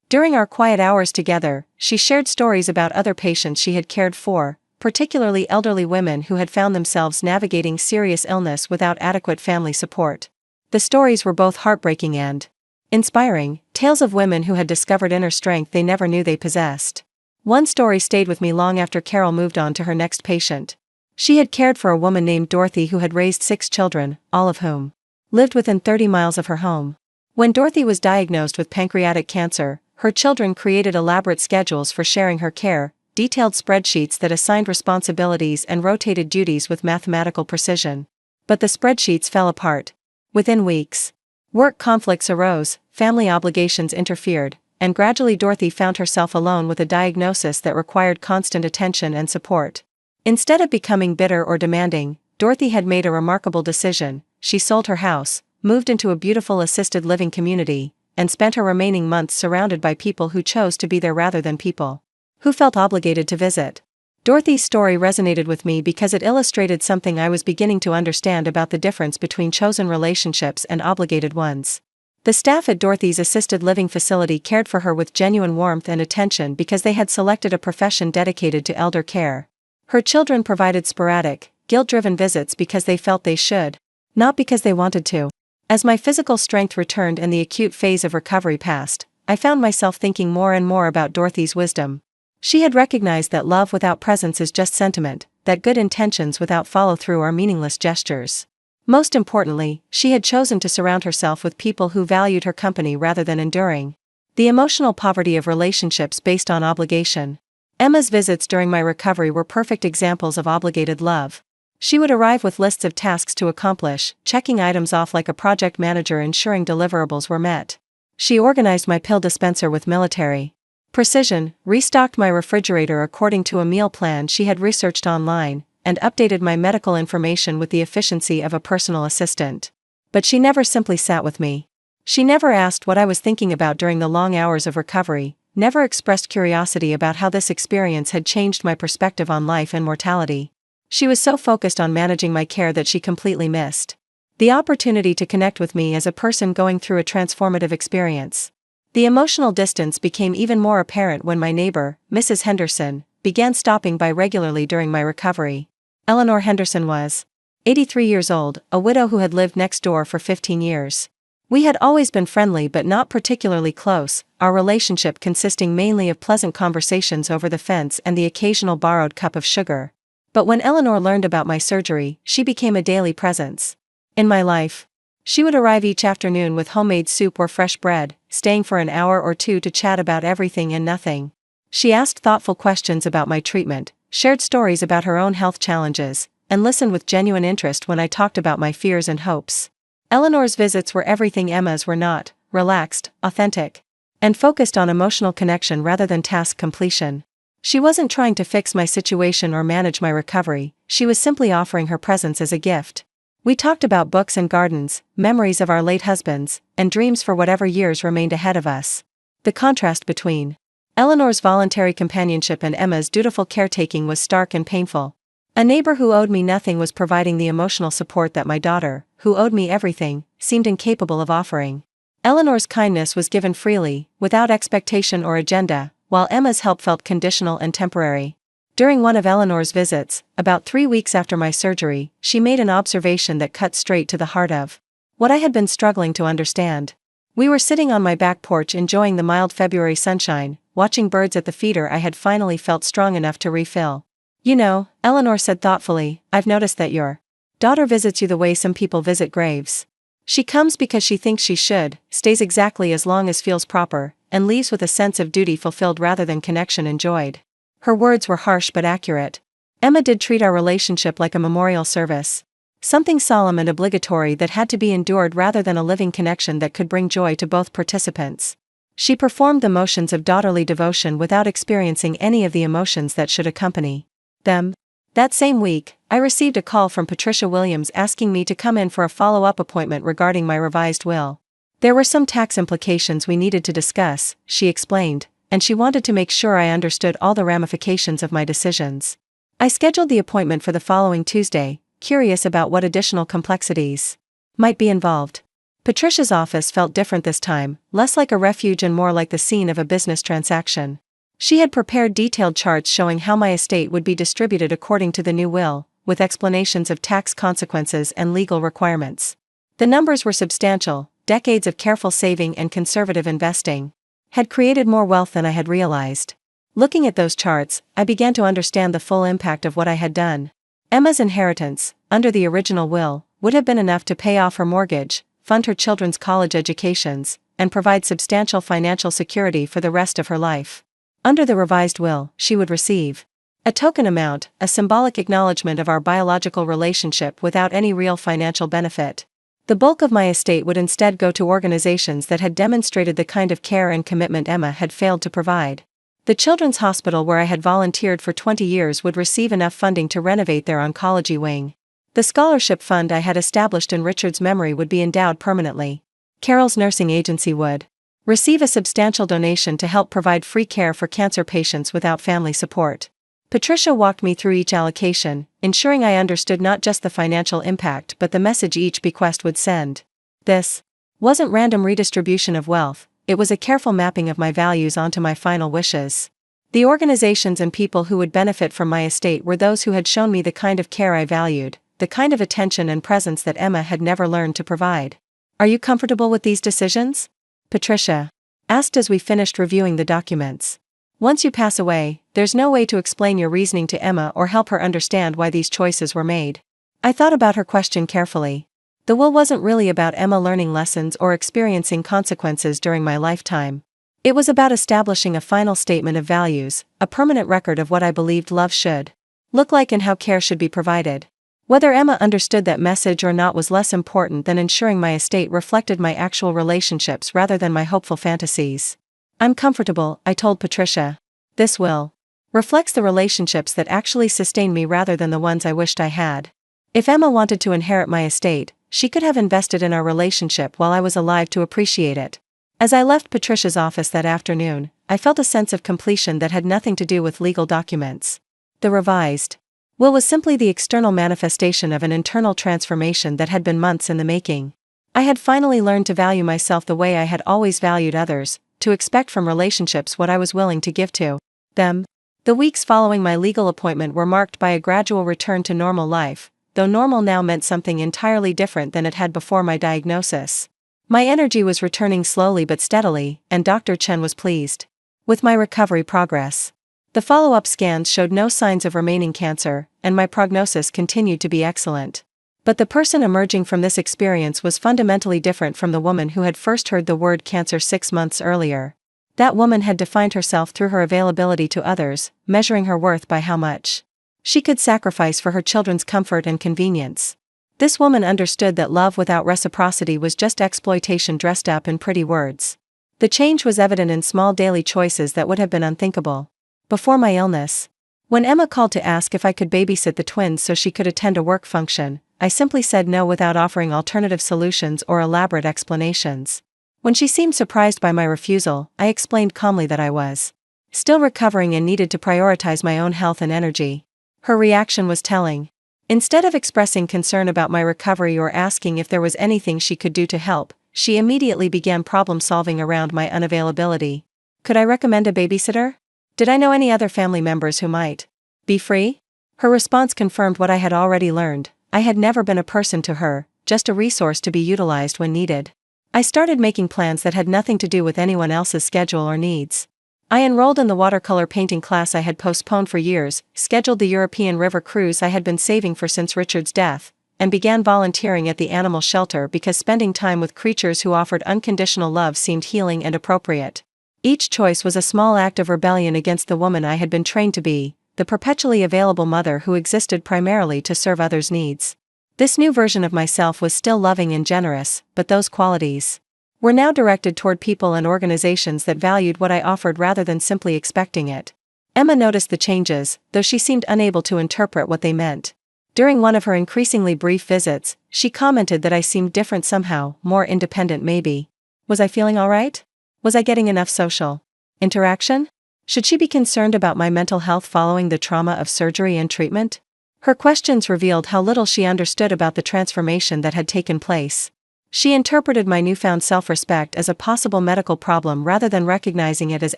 During our quiet hours together, she shared stories about other patients she had cared for, particularly elderly women who had found themselves navigating serious illness without adequate family support. The stories were both heartbreaking and inspiring, tales of women who had discovered inner strength they never knew they possessed. One story stayed with me long after Carol moved on to her next patient. She had cared for a woman named Dorothy who had raised 6 children, all of whom lived within 30 miles of her home. When Dorothy was diagnosed with pancreatic cancer, her children created elaborate schedules for sharing her care, detailed spreadsheets that assigned responsibilities and rotated duties with mathematical precision. But the spreadsheets fell apart. Within weeks, work conflicts arose, family obligations interfered, and gradually Dorothy found herself alone with a diagnosis that required constant attention and support. Instead of becoming bitter or demanding, Dorothy had made a remarkable decision. She sold her house, moved into a beautiful assisted living community, and spent her remaining months surrounded by people who chose to be there rather than people who felt obligated to visit. Dorothy's story resonated with me because it illustrated something I was beginning to understand about the difference between chosen relationships and obligated ones. The staff at Dorothy's assisted living facility cared for her with genuine warmth and attention because they had selected a profession dedicated to elder care. Her children provided sporadic, guilt-driven visits because they felt they should, not because they wanted to. As my physical strength returned and the acute phase of recovery passed, I found myself thinking more and more about Dorothy's wisdom. She had recognized that love without presence is just sentiment, that good intentions without follow-through are meaningless gestures. Most importantly, she had chosen to surround herself with people who valued her company rather than enduring the emotional poverty of relationships based on obligation. Emma's visits during my recovery were perfect examples of obligated love. She would arrive with lists of tasks to accomplish, checking items off like a project manager, ensuring deliverables were met. She organized my pill dispenser with military precision, restocked my refrigerator according to a meal plan she had researched online, and updated my medical information with the efficiency of a personal assistant. But she never simply sat with me. She never asked what I was thinking about during the long hours of recovery, never expressed curiosity about how this experience had changed my perspective on life and mortality. She was so focused on managing my care that she completely missed the opportunity to connect with me as a person going through a transformative experience. The emotional distance became even more apparent when my neighbor, Mrs. Henderson, began stopping by regularly during my recovery. Eleanor Henderson was 83 years old, a widow who had lived next door for 15 years. We had always been friendly but not particularly close, our relationship consisting mainly of pleasant conversations over the fence and the occasional borrowed cup of sugar. But when Eleanor learned about my surgery, she became a daily presence in my life. She would arrive each afternoon with homemade soup or fresh bread, staying for an hour or two to chat about everything and nothing. She asked thoughtful questions about my treatment, shared stories about her own health challenges, and listened with genuine interest when I talked about my fears and hopes. Eleanor's visits were everything Emma's were not: relaxed, authentic, and focused on emotional connection rather than task completion. She wasn't trying to fix my situation or manage my recovery, she was simply offering her presence as a gift. We talked about books and gardens, memories of our late husbands, and dreams for whatever years remained ahead of us. The contrast between Eleanor's voluntary companionship and Emma's dutiful caretaking was stark and painful. A neighbor who owed me nothing was providing the emotional support that my daughter, who owed me everything, seemed incapable of offering. Eleanor's kindness was given freely, without expectation or agenda, while Emma's help felt conditional and temporary. During one of Eleanor's visits, about 3 weeks after my surgery, she made an observation that cut straight to the heart of what I had been struggling to understand. We were sitting on my back porch enjoying the mild February sunshine, watching birds at the feeder I had finally felt strong enough to refill. You know, Eleanor said thoughtfully, I've noticed that your daughter visits you the way some people visit graves. She comes because she thinks she should, stays exactly as long as feels proper, and leaves with a sense of duty fulfilled rather than connection enjoyed. Her words were harsh but accurate. Emma did treat our relationship like a memorial service. Something solemn and obligatory that had to be endured rather than a living connection that could bring joy to both participants. She performed the motions of daughterly devotion without experiencing any of the emotions that should accompany them. That same week, I received a call from Patricia Williams asking me to come in for a follow-up appointment regarding my revised will. There were some tax implications we needed to discuss, she explained, and she wanted to make sure I understood all the ramifications of my decisions. I scheduled the appointment for the following Tuesday, curious about what additional complexities might be involved. Patricia's office felt different this time, less like a refuge and more like the scene of a business transaction. She had prepared detailed charts showing how my estate would be distributed according to the new will, with explanations of tax consequences and legal requirements. The numbers were substantial. Decades of careful saving and conservative investing had created more wealth than I had realized. Looking at those charts, I began to understand the full impact of what I had done. Emma's inheritance, under the original will, would have been enough to pay off her mortgage, fund her children's college educations, and provide substantial financial security for the rest of her life. Under the revised will, she would receive a token amount, a symbolic acknowledgement of our biological relationship without any real financial benefit. The bulk of my estate would instead go to organizations that had demonstrated the kind of care and commitment Emma had failed to provide. The children's hospital where I had volunteered for 20 years would receive enough funding to renovate their oncology wing. The scholarship fund I had established in Richard's memory would be endowed permanently. Carol's nursing agency would receive a substantial donation to help provide free care for cancer patients without family support. Patricia walked me through each allocation, ensuring I understood not just the financial impact but the message each bequest would send. This wasn't random redistribution of wealth, it was a careful mapping of my values onto my final wishes. The organizations and people who would benefit from my estate were those who had shown me the kind of care I valued, the kind of attention and presence that Emma had never learned to provide. Are you comfortable with these decisions? Patricia asked as we finished reviewing the documents. Once you pass away, there's no way to explain your reasoning to Emma or help her understand why these choices were made. I thought about her question carefully. The will wasn't really about Emma learning lessons or experiencing consequences during my lifetime. It was about establishing a final statement of values, a permanent record of what I believed love should look like and how care should be provided. Whether Emma understood that message or not was less important than ensuring my estate reflected my actual relationships rather than my hopeful fantasies. I'm comfortable, I told Patricia. This will reflects the relationships that actually sustain me rather than the ones I wished I had. If Emma wanted to inherit my estate, she could have invested in our relationship while I was alive to appreciate it. As I left Patricia's office that afternoon, I felt a sense of completion that had nothing to do with legal documents. The revised will was simply the external manifestation of an internal transformation that had been months in the making. I had finally learned to value myself the way I had always valued others, to expect from relationships what I was willing to give to them. The weeks following my legal appointment were marked by a gradual return to normal life, though normal now meant something entirely different than it had before my diagnosis. My energy was returning slowly but steadily, and Dr. Chen was pleased with my recovery progress. The follow-up scans showed no signs of remaining cancer, and my prognosis continued to be excellent. But the person emerging from this experience was fundamentally different from the woman who had first heard the word cancer 6 months earlier. That woman had defined herself through her availability to others, measuring her worth by how much she could sacrifice for her children's comfort and convenience. This woman understood that love without reciprocity was just exploitation dressed up in pretty words. The change was evident in small daily choices that would have been unthinkable before my illness. When Emma called to ask if I could babysit the twins so she could attend a work function, I simply said no without offering alternative solutions or elaborate explanations. When she seemed surprised by my refusal, I explained calmly that I was still recovering and needed to prioritize my own health and energy. Her reaction was telling. Instead of expressing concern about my recovery or asking if there was anything she could do to help, she immediately began problem-solving around my unavailability. Could I recommend a babysitter? Did I know any other family members who might be free? Her response confirmed what I had already learned. I had never been a person to her, just a resource to be utilized when needed. I started making plans that had nothing to do with anyone else's schedule or needs. I enrolled in the watercolor painting class I had postponed for years, scheduled the European river cruise I had been saving for since Richard's death, and began volunteering at the animal shelter because spending time with creatures who offered unconditional love seemed healing and appropriate. Each choice was a small act of rebellion against the woman I had been trained to be, the perpetually available mother who existed primarily to serve others' needs. This new version of myself was still loving and generous, but those qualities were now directed toward people and organizations that valued what I offered rather than simply expecting it. Emma noticed the changes, though she seemed unable to interpret what they meant. During one of her increasingly brief visits, she commented that I seemed different somehow, more independent maybe. Was I feeling all right? Was I getting enough social interaction? Should she be concerned about my mental health following the trauma of surgery and treatment? Her questions revealed how little she understood about the transformation that had taken place. She interpreted my newfound self-respect as a possible medical problem rather than recognizing it as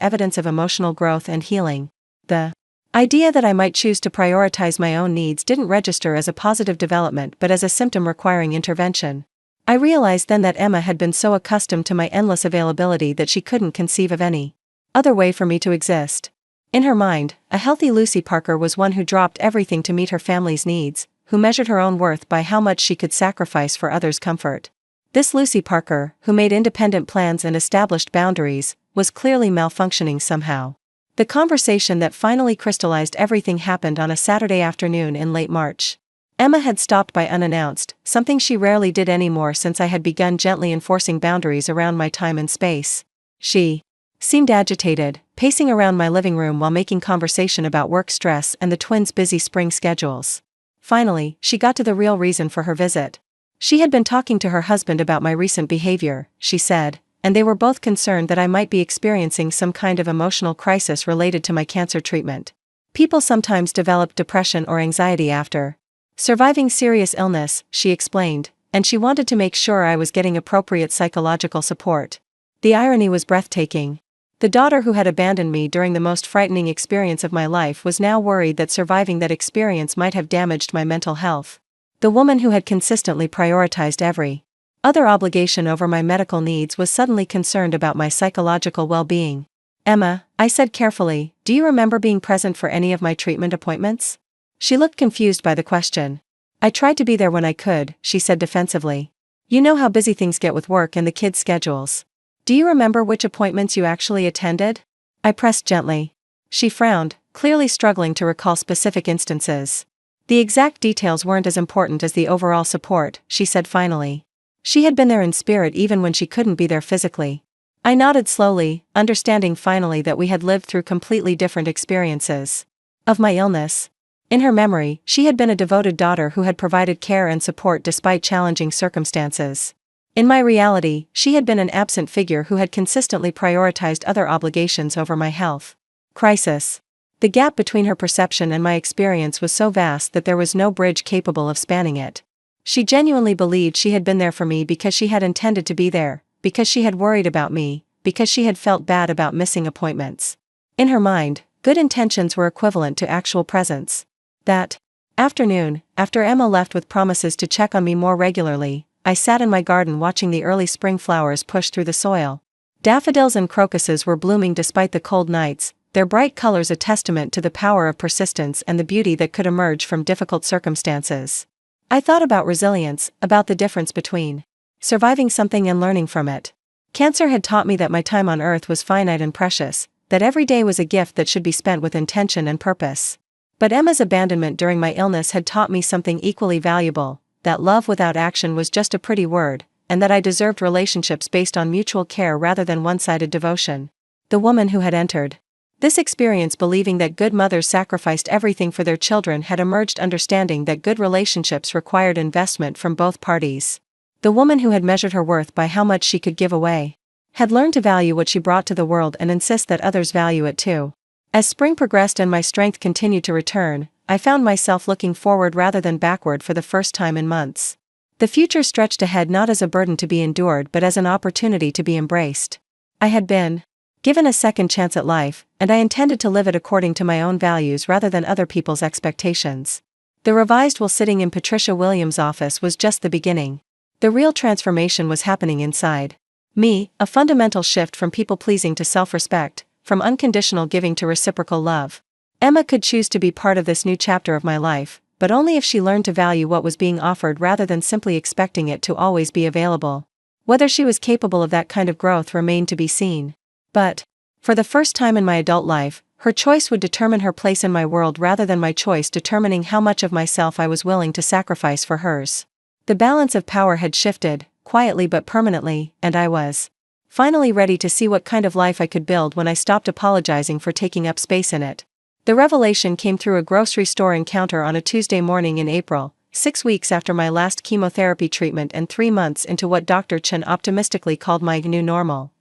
evidence of emotional growth and healing. The idea that I might choose to prioritize my own needs didn't register as a positive development but as a symptom requiring intervention. I realized then that Emma had been so accustomed to my endless availability that she couldn't conceive of any other way for me to exist. In her mind, a healthy Lucy Parker was one who dropped everything to meet her family's needs, who measured her own worth by how much she could sacrifice for others' comfort. This Lucy Parker, who made independent plans and established boundaries, was clearly malfunctioning somehow. The conversation that finally crystallized everything happened on a Saturday afternoon in late March. Emma had stopped by unannounced, something she rarely did anymore since I had begun gently enforcing boundaries around my time and space. She seemed agitated, pacing around my living room while making conversation about work stress and the twins' busy spring schedules. Finally, she got to the real reason for her visit. She had been talking to her husband about my recent behavior, she said, and they were both concerned that I might be experiencing some kind of emotional crisis related to my cancer treatment. People sometimes develop depression or anxiety after surviving serious illness, she explained, and she wanted to make sure I was getting appropriate psychological support. The irony was breathtaking. The daughter who had abandoned me during the most frightening experience of my life was now worried that surviving that experience might have damaged my mental health. The woman who had consistently prioritized every other obligation over my medical needs was suddenly concerned about my psychological well-being. Emma, I said carefully, do you remember being present for any of my treatment appointments? She looked confused by the question. I tried to be there when I could, she said defensively. You know how busy things get with work and the kids' schedules. Do you remember which appointments you actually attended? I pressed gently. She frowned, clearly struggling to recall specific instances. The exact details weren't as important as the overall support, she said finally. She had been there in spirit even when she couldn't be there physically. I nodded slowly, understanding finally that we had lived through completely different experiences of my illness. In her memory, she had been a devoted daughter who had provided care and support despite challenging circumstances. In my reality, she had been an absent figure who had consistently prioritized other obligations over my health crisis. The gap between her perception and my experience was so vast that there was no bridge capable of spanning it. She genuinely believed she had been there for me because she had intended to be there, because she had worried about me, because she had felt bad about missing appointments. In her mind, good intentions were equivalent to actual presence. That afternoon, after Emma left with promises to check on me more regularly, I sat in my garden watching the early spring flowers push through the soil. Daffodils and crocuses were blooming despite the cold nights, their bright colors a testament to the power of persistence and the beauty that could emerge from difficult circumstances. I thought about resilience, about the difference between surviving something and learning from it. Cancer had taught me that my time on earth was finite and precious, that every day was a gift that should be spent with intention and purpose. But Emma's abandonment during my illness had taught me something equally valuable, that love without action was just a pretty word, and that I deserved relationships based on mutual care rather than one-sided devotion. The woman who had entered this experience believing that good mothers sacrificed everything for their children had emerged understanding that good relationships required investment from both parties. The woman who had measured her worth by how much she could give away had learned to value what she brought to the world and insist that others value it too. As spring progressed and my strength continued to return, I found myself looking forward rather than backward for the first time in months. The future stretched ahead not as a burden to be endured but as an opportunity to be embraced. I had been given a second chance at life, and I intended to live it according to my own values rather than other people's expectations. The revised will sitting in Patricia Williams' office was just the beginning. The real transformation was happening inside me, a fundamental shift from people-pleasing to self-respect, from unconditional giving to reciprocal love. Emma could choose to be part of this new chapter of my life, but only if she learned to value what was being offered rather than simply expecting it to always be available. Whether she was capable of that kind of growth remained to be seen. But, for the first time in my adult life, her choice would determine her place in my world rather than my choice determining how much of myself I was willing to sacrifice for hers. The balance of power had shifted, quietly but permanently, and I was finally ready to see what kind of life I could build when I stopped apologizing for taking up space in it. The revelation came through a grocery store encounter on a Tuesday morning in April, 6 weeks after my last chemotherapy treatment and 3 months into what Dr. Chen optimistically called my new normal.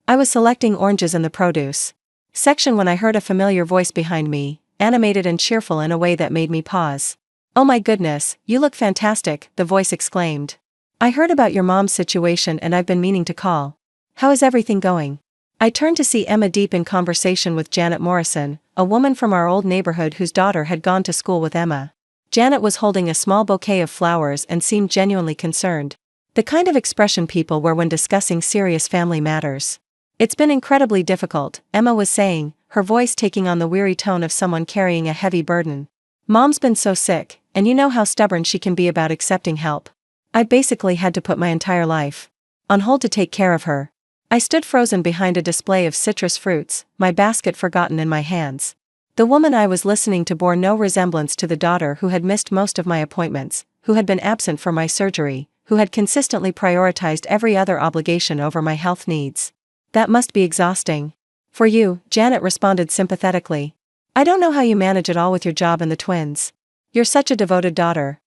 I was selecting oranges in the produce section when I heard a familiar voice behind me, animated and cheerful in a way that made me pause. "Oh my goodness, you look fantastic," the voice exclaimed. "I heard about your mom's situation and I've been meaning to call. How is everything going?" I turned to see Emma deep in conversation with Janet Morrison, a woman from our old neighborhood whose daughter had gone to school with Emma. Janet was holding a small bouquet of flowers and seemed genuinely concerned. The kind of expression people wear when discussing serious family matters. "It's been incredibly difficult," Emma was saying, her voice taking on the weary tone of someone carrying a heavy burden. "Mom's been so sick, and you know how stubborn she can be about accepting help. I basically had to put my entire life on hold to take care of her." I stood frozen behind a display of citrus fruits, my basket forgotten in my hands. The woman I was listening to bore no resemblance to the daughter who had missed most of my appointments, who had been absent from my surgery, who had consistently prioritized every other obligation over my health needs. "That must be exhausting." "For you," Janet responded sympathetically. "I don't know how you manage it all with your job and the twins. You're such a devoted daughter."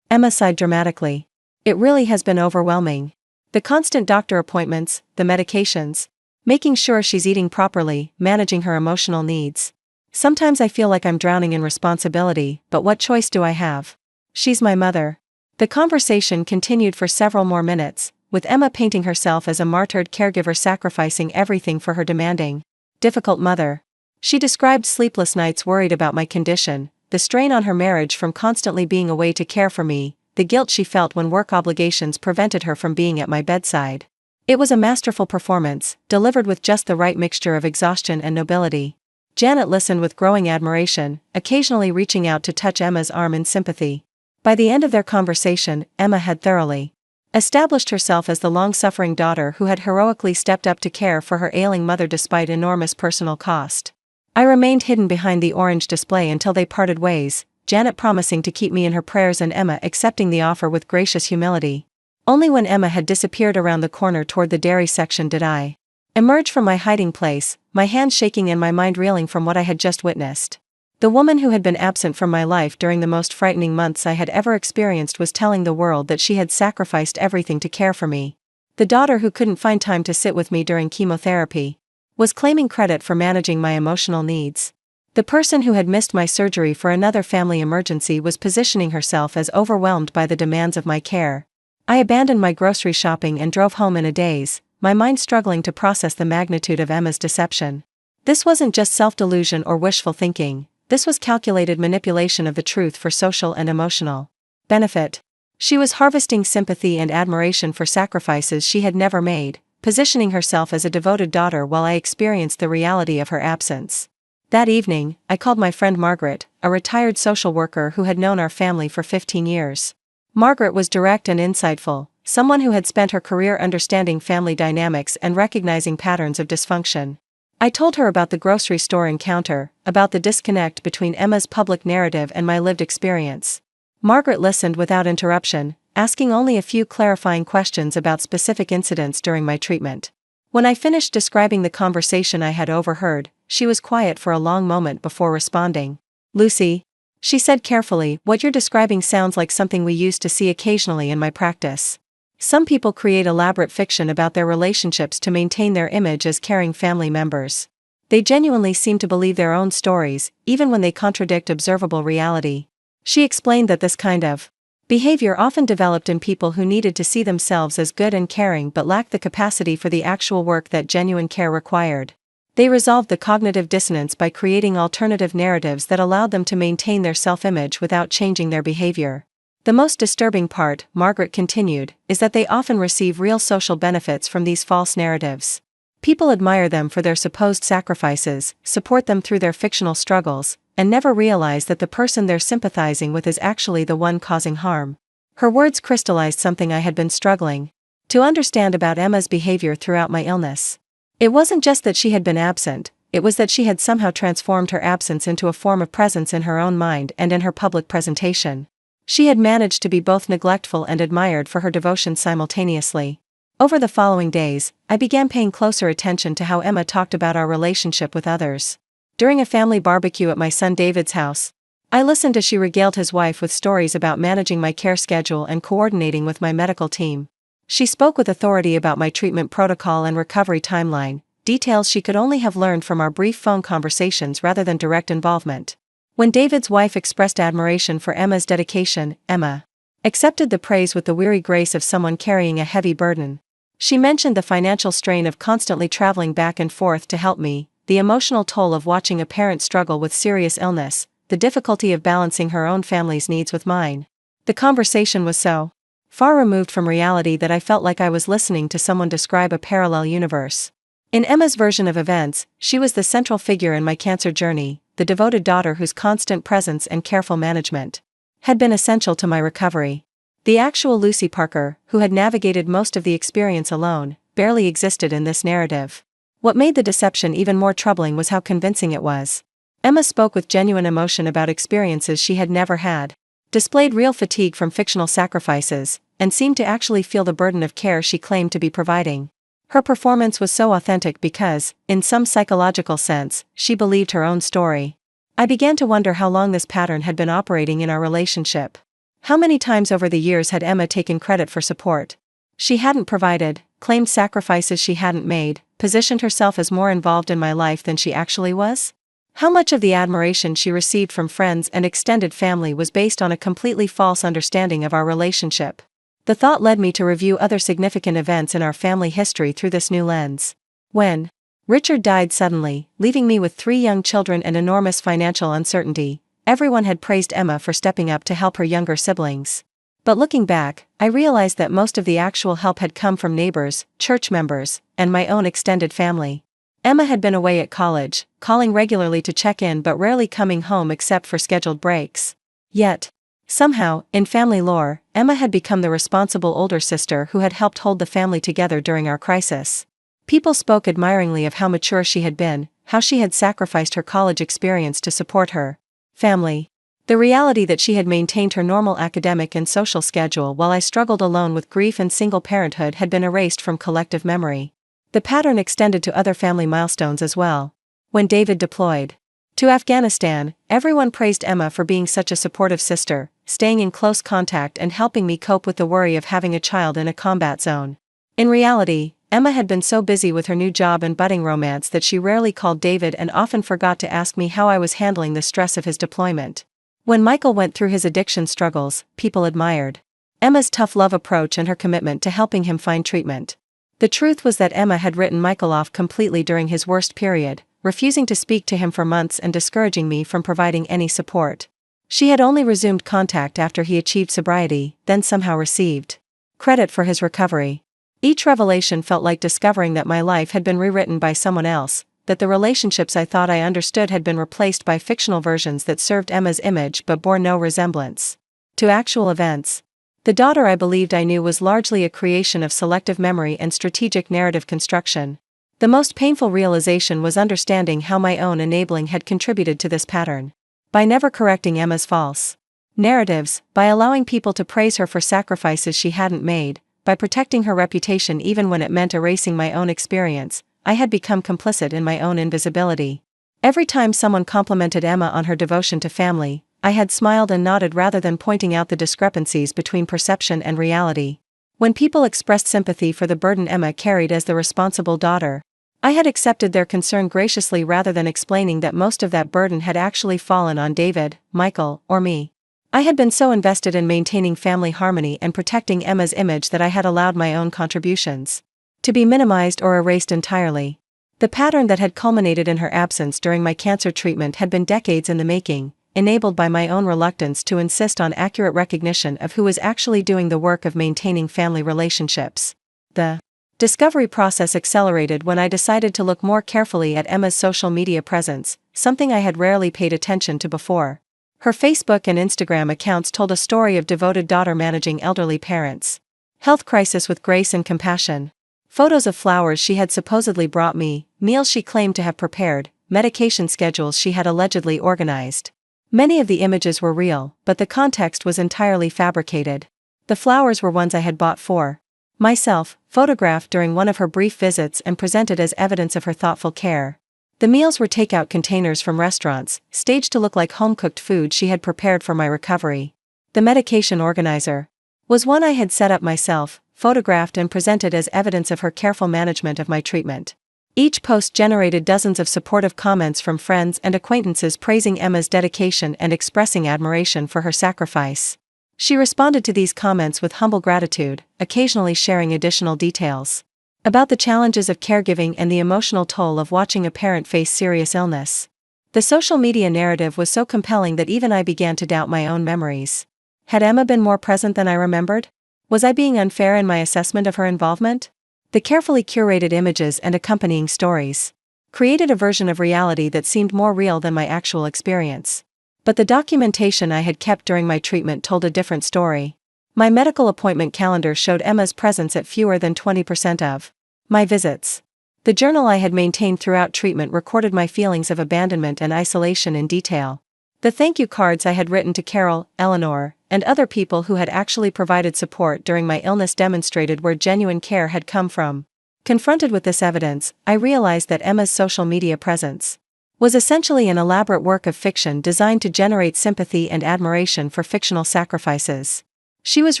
Emma sighed dramatically. "It really has been overwhelming. The constant doctor appointments, the medications, making sure she's eating properly, managing her emotional needs. Sometimes I feel like I'm drowning in responsibility, but what choice do I have? She's my mother." The conversation continued for several more minutes, with Emma painting herself as a martyred caregiver sacrificing everything for her demanding, difficult mother. She described sleepless nights worried about my condition, the strain on her marriage from constantly being away to care for me, the guilt she felt when work obligations prevented her from being at my bedside. It was a masterful performance, delivered with just the right mixture of exhaustion and nobility. Janet listened with growing admiration, occasionally reaching out to touch Emma's arm in sympathy. By the end of their conversation, Emma had thoroughly established herself as the long-suffering daughter who had heroically stepped up to care for her ailing mother despite enormous personal cost. I remained hidden behind the orange display until they parted ways, Janet promising to keep me in her prayers and Emma accepting the offer with gracious humility. Only when Emma had disappeared around the corner toward the dairy section did I emerge from my hiding place, my hands shaking and my mind reeling from what I had just witnessed. The woman who had been absent from my life during the most frightening months I had ever experienced was telling the world that she had sacrificed everything to care for me. The daughter who couldn't find time to sit with me during chemotherapy was claiming credit for managing my emotional needs. The person who had missed my surgery for another family emergency was positioning herself as overwhelmed by the demands of my care. I abandoned my grocery shopping and drove home in a daze, my mind struggling to process the magnitude of Emma's deception. This wasn't just self-delusion or wishful thinking, this was calculated manipulation of the truth for social and emotional benefit. She was harvesting sympathy and admiration for sacrifices she had never made, positioning herself as a devoted daughter while I experienced the reality of her absence. That evening, I called my friend Margaret, a retired social worker who had known our family for 15 years. Margaret was direct and insightful, someone who had spent her career understanding family dynamics and recognizing patterns of dysfunction. I told her about the grocery store encounter, about the disconnect between Emma's public narrative and my lived experience. Margaret listened without interruption, asking only a few clarifying questions about specific incidents during my treatment. When I finished describing the conversation I had overheard, she was quiet for a long moment before responding. "Lucy," she said carefully, "what you're describing sounds like something we used to see occasionally in my practice. Some people create elaborate fiction about their relationships to maintain their image as caring family members. They genuinely seem to believe their own stories, even when they contradict observable reality." She explained that this kind of behavior often developed in people who needed to see themselves as good and caring but lacked the capacity for the actual work that genuine care required. They resolved the cognitive dissonance by creating alternative narratives that allowed them to maintain their self-image without changing their behavior. The most disturbing part, Margaret continued, is that they often receive real social benefits from these false narratives. People admire them for their supposed sacrifices, support them through their fictional struggles, and never realize that the person they're sympathizing with is actually the one causing harm. Her words crystallized something I had been struggling to understand about Emma's behavior throughout my illness. It wasn't just that she had been absent, it was that she had somehow transformed her absence into a form of presence in her own mind and in her public presentation. She had managed to be both neglectful and admired for her devotion simultaneously. Over the following days, I began paying closer attention to how Emma talked about our relationship with others. During a family barbecue at my son David's house, I listened as she regaled his wife with stories about managing my care schedule and coordinating with my medical team. She spoke with authority about my treatment protocol and recovery timeline, details she could only have learned from our brief phone conversations rather than direct involvement. When David's wife expressed admiration for Emma's dedication, Emma accepted the praise with the weary grace of someone carrying a heavy burden. She mentioned the financial strain of constantly traveling back and forth to help me, the emotional toll of watching a parent struggle with serious illness, the difficulty of balancing her own family's needs with mine. The conversation was so far removed from reality that I felt like I was listening to someone describe a parallel universe. In Emma's version of events, she was the central figure in my cancer journey, the devoted daughter whose constant presence and careful management had been essential to my recovery. The actual Lucy Parker, who had navigated most of the experience alone, barely existed in this narrative. What made the deception even more troubling was how convincing it was. Emma spoke with genuine emotion about experiences she had never had, displayed real fatigue from fictional sacrifices, and seemed to actually feel the burden of care she claimed to be providing. Her performance was so authentic because, in some psychological sense, she believed her own story. I began to wonder how long this pattern had been operating in our relationship. How many times over the years had Emma taken credit for support she hadn't provided, claimed sacrifices she hadn't made, positioned herself as more involved in my life than she actually was? How much of the admiration she received from friends and extended family was based on a completely false understanding of our relationship? The thought led me to review other significant events in our family history through this new lens. When Richard died suddenly, leaving me with 3 young children and enormous financial uncertainty, everyone had praised Emma for stepping up to help her younger siblings. But looking back, I realized that most of the actual help had come from neighbors, church members, and my own extended family. Emma had been away at college, calling regularly to check in but rarely coming home except for scheduled breaks. Yet, somehow, in family lore, Emma had become the responsible older sister who had helped hold the family together during our crisis. People spoke admiringly of how mature she had been, how she had sacrificed her college experience to support her family. The reality that she had maintained her normal academic and social schedule while I struggled alone with grief and single parenthood had been erased from collective memory. The pattern extended to other family milestones as well. When David deployed to Afghanistan, everyone praised Emma for being such a supportive sister, staying in close contact and helping me cope with the worry of having a child in a combat zone. In reality, Emma had been so busy with her new job and budding romance that she rarely called David and often forgot to ask me how I was handling the stress of his deployment. When Michael went through his addiction struggles, people admired Emma's tough love approach and her commitment to helping him find treatment. The truth was that Emma had written Michael off completely during his worst period, refusing to speak to him for months and discouraging me from providing any support. She had only resumed contact after he achieved sobriety, then somehow received credit for his recovery. Each revelation felt like discovering that my life had been rewritten by someone else, that the relationships I thought I understood had been replaced by fictional versions that served Emma's image but bore no resemblance to actual events. The daughter I believed I knew was largely a creation of selective memory and strategic narrative construction. The most painful realization was understanding how my own enabling had contributed to this pattern. By never correcting Emma's false narratives, by allowing people to praise her for sacrifices she hadn't made, by protecting her reputation even when it meant erasing my own experience, I had become complicit in my own invisibility. Every time someone complimented Emma on her devotion to family, I had smiled and nodded rather than pointing out the discrepancies between perception and reality. When people expressed sympathy for the burden Emma carried as the responsible daughter, I had accepted their concern graciously rather than explaining that most of that burden had actually fallen on David, Michael, or me. I had been so invested in maintaining family harmony and protecting Emma's image that I had allowed my own contributions to be minimized or erased entirely. The pattern that had culminated in her absence during my cancer treatment had been decades in the making, enabled by my own reluctance to insist on accurate recognition of who was actually doing the work of maintaining family relationships. The discovery process accelerated when I decided to look more carefully at Emma's social media presence, something I had rarely paid attention to before. Her Facebook and Instagram accounts told a story of devoted daughter managing elderly parents. Health crisis with grace and compassion. Photos of flowers she had supposedly brought me, meals she claimed to have prepared, medication schedules she had allegedly organized. Many of the images were real, but the context was entirely fabricated. The flowers were ones I had bought for myself, photographed during one of her brief visits and presented as evidence of her thoughtful care. The meals were takeout containers from restaurants, staged to look like home-cooked food she had prepared for my recovery. The medication organizer was one I had set up myself, photographed and presented as evidence of her careful management of my treatment. Each post generated dozens of supportive comments from friends and acquaintances praising Emma's dedication and expressing admiration for her sacrifice. She responded to these comments with humble gratitude, occasionally sharing additional details about the challenges of caregiving and the emotional toll of watching a parent face serious illness. The social media narrative was so compelling that even I began to doubt my own memories. Had Emma been more present than I remembered? Was I being unfair in my assessment of her involvement? The carefully curated images and accompanying stories created a version of reality that seemed more real than my actual experience. But the documentation I had kept during my treatment told a different story. My medical appointment calendar showed Emma's presence at fewer than 20% of my visits. The journal I had maintained throughout treatment recorded my feelings of abandonment and isolation in detail. The thank you cards I had written to Carol, Eleanor, and other people who had actually provided support during my illness demonstrated where genuine care had come from. Confronted with this evidence, I realized that Emma's social media presence was essentially an elaborate work of fiction designed to generate sympathy and admiration for fictional sacrifices. She was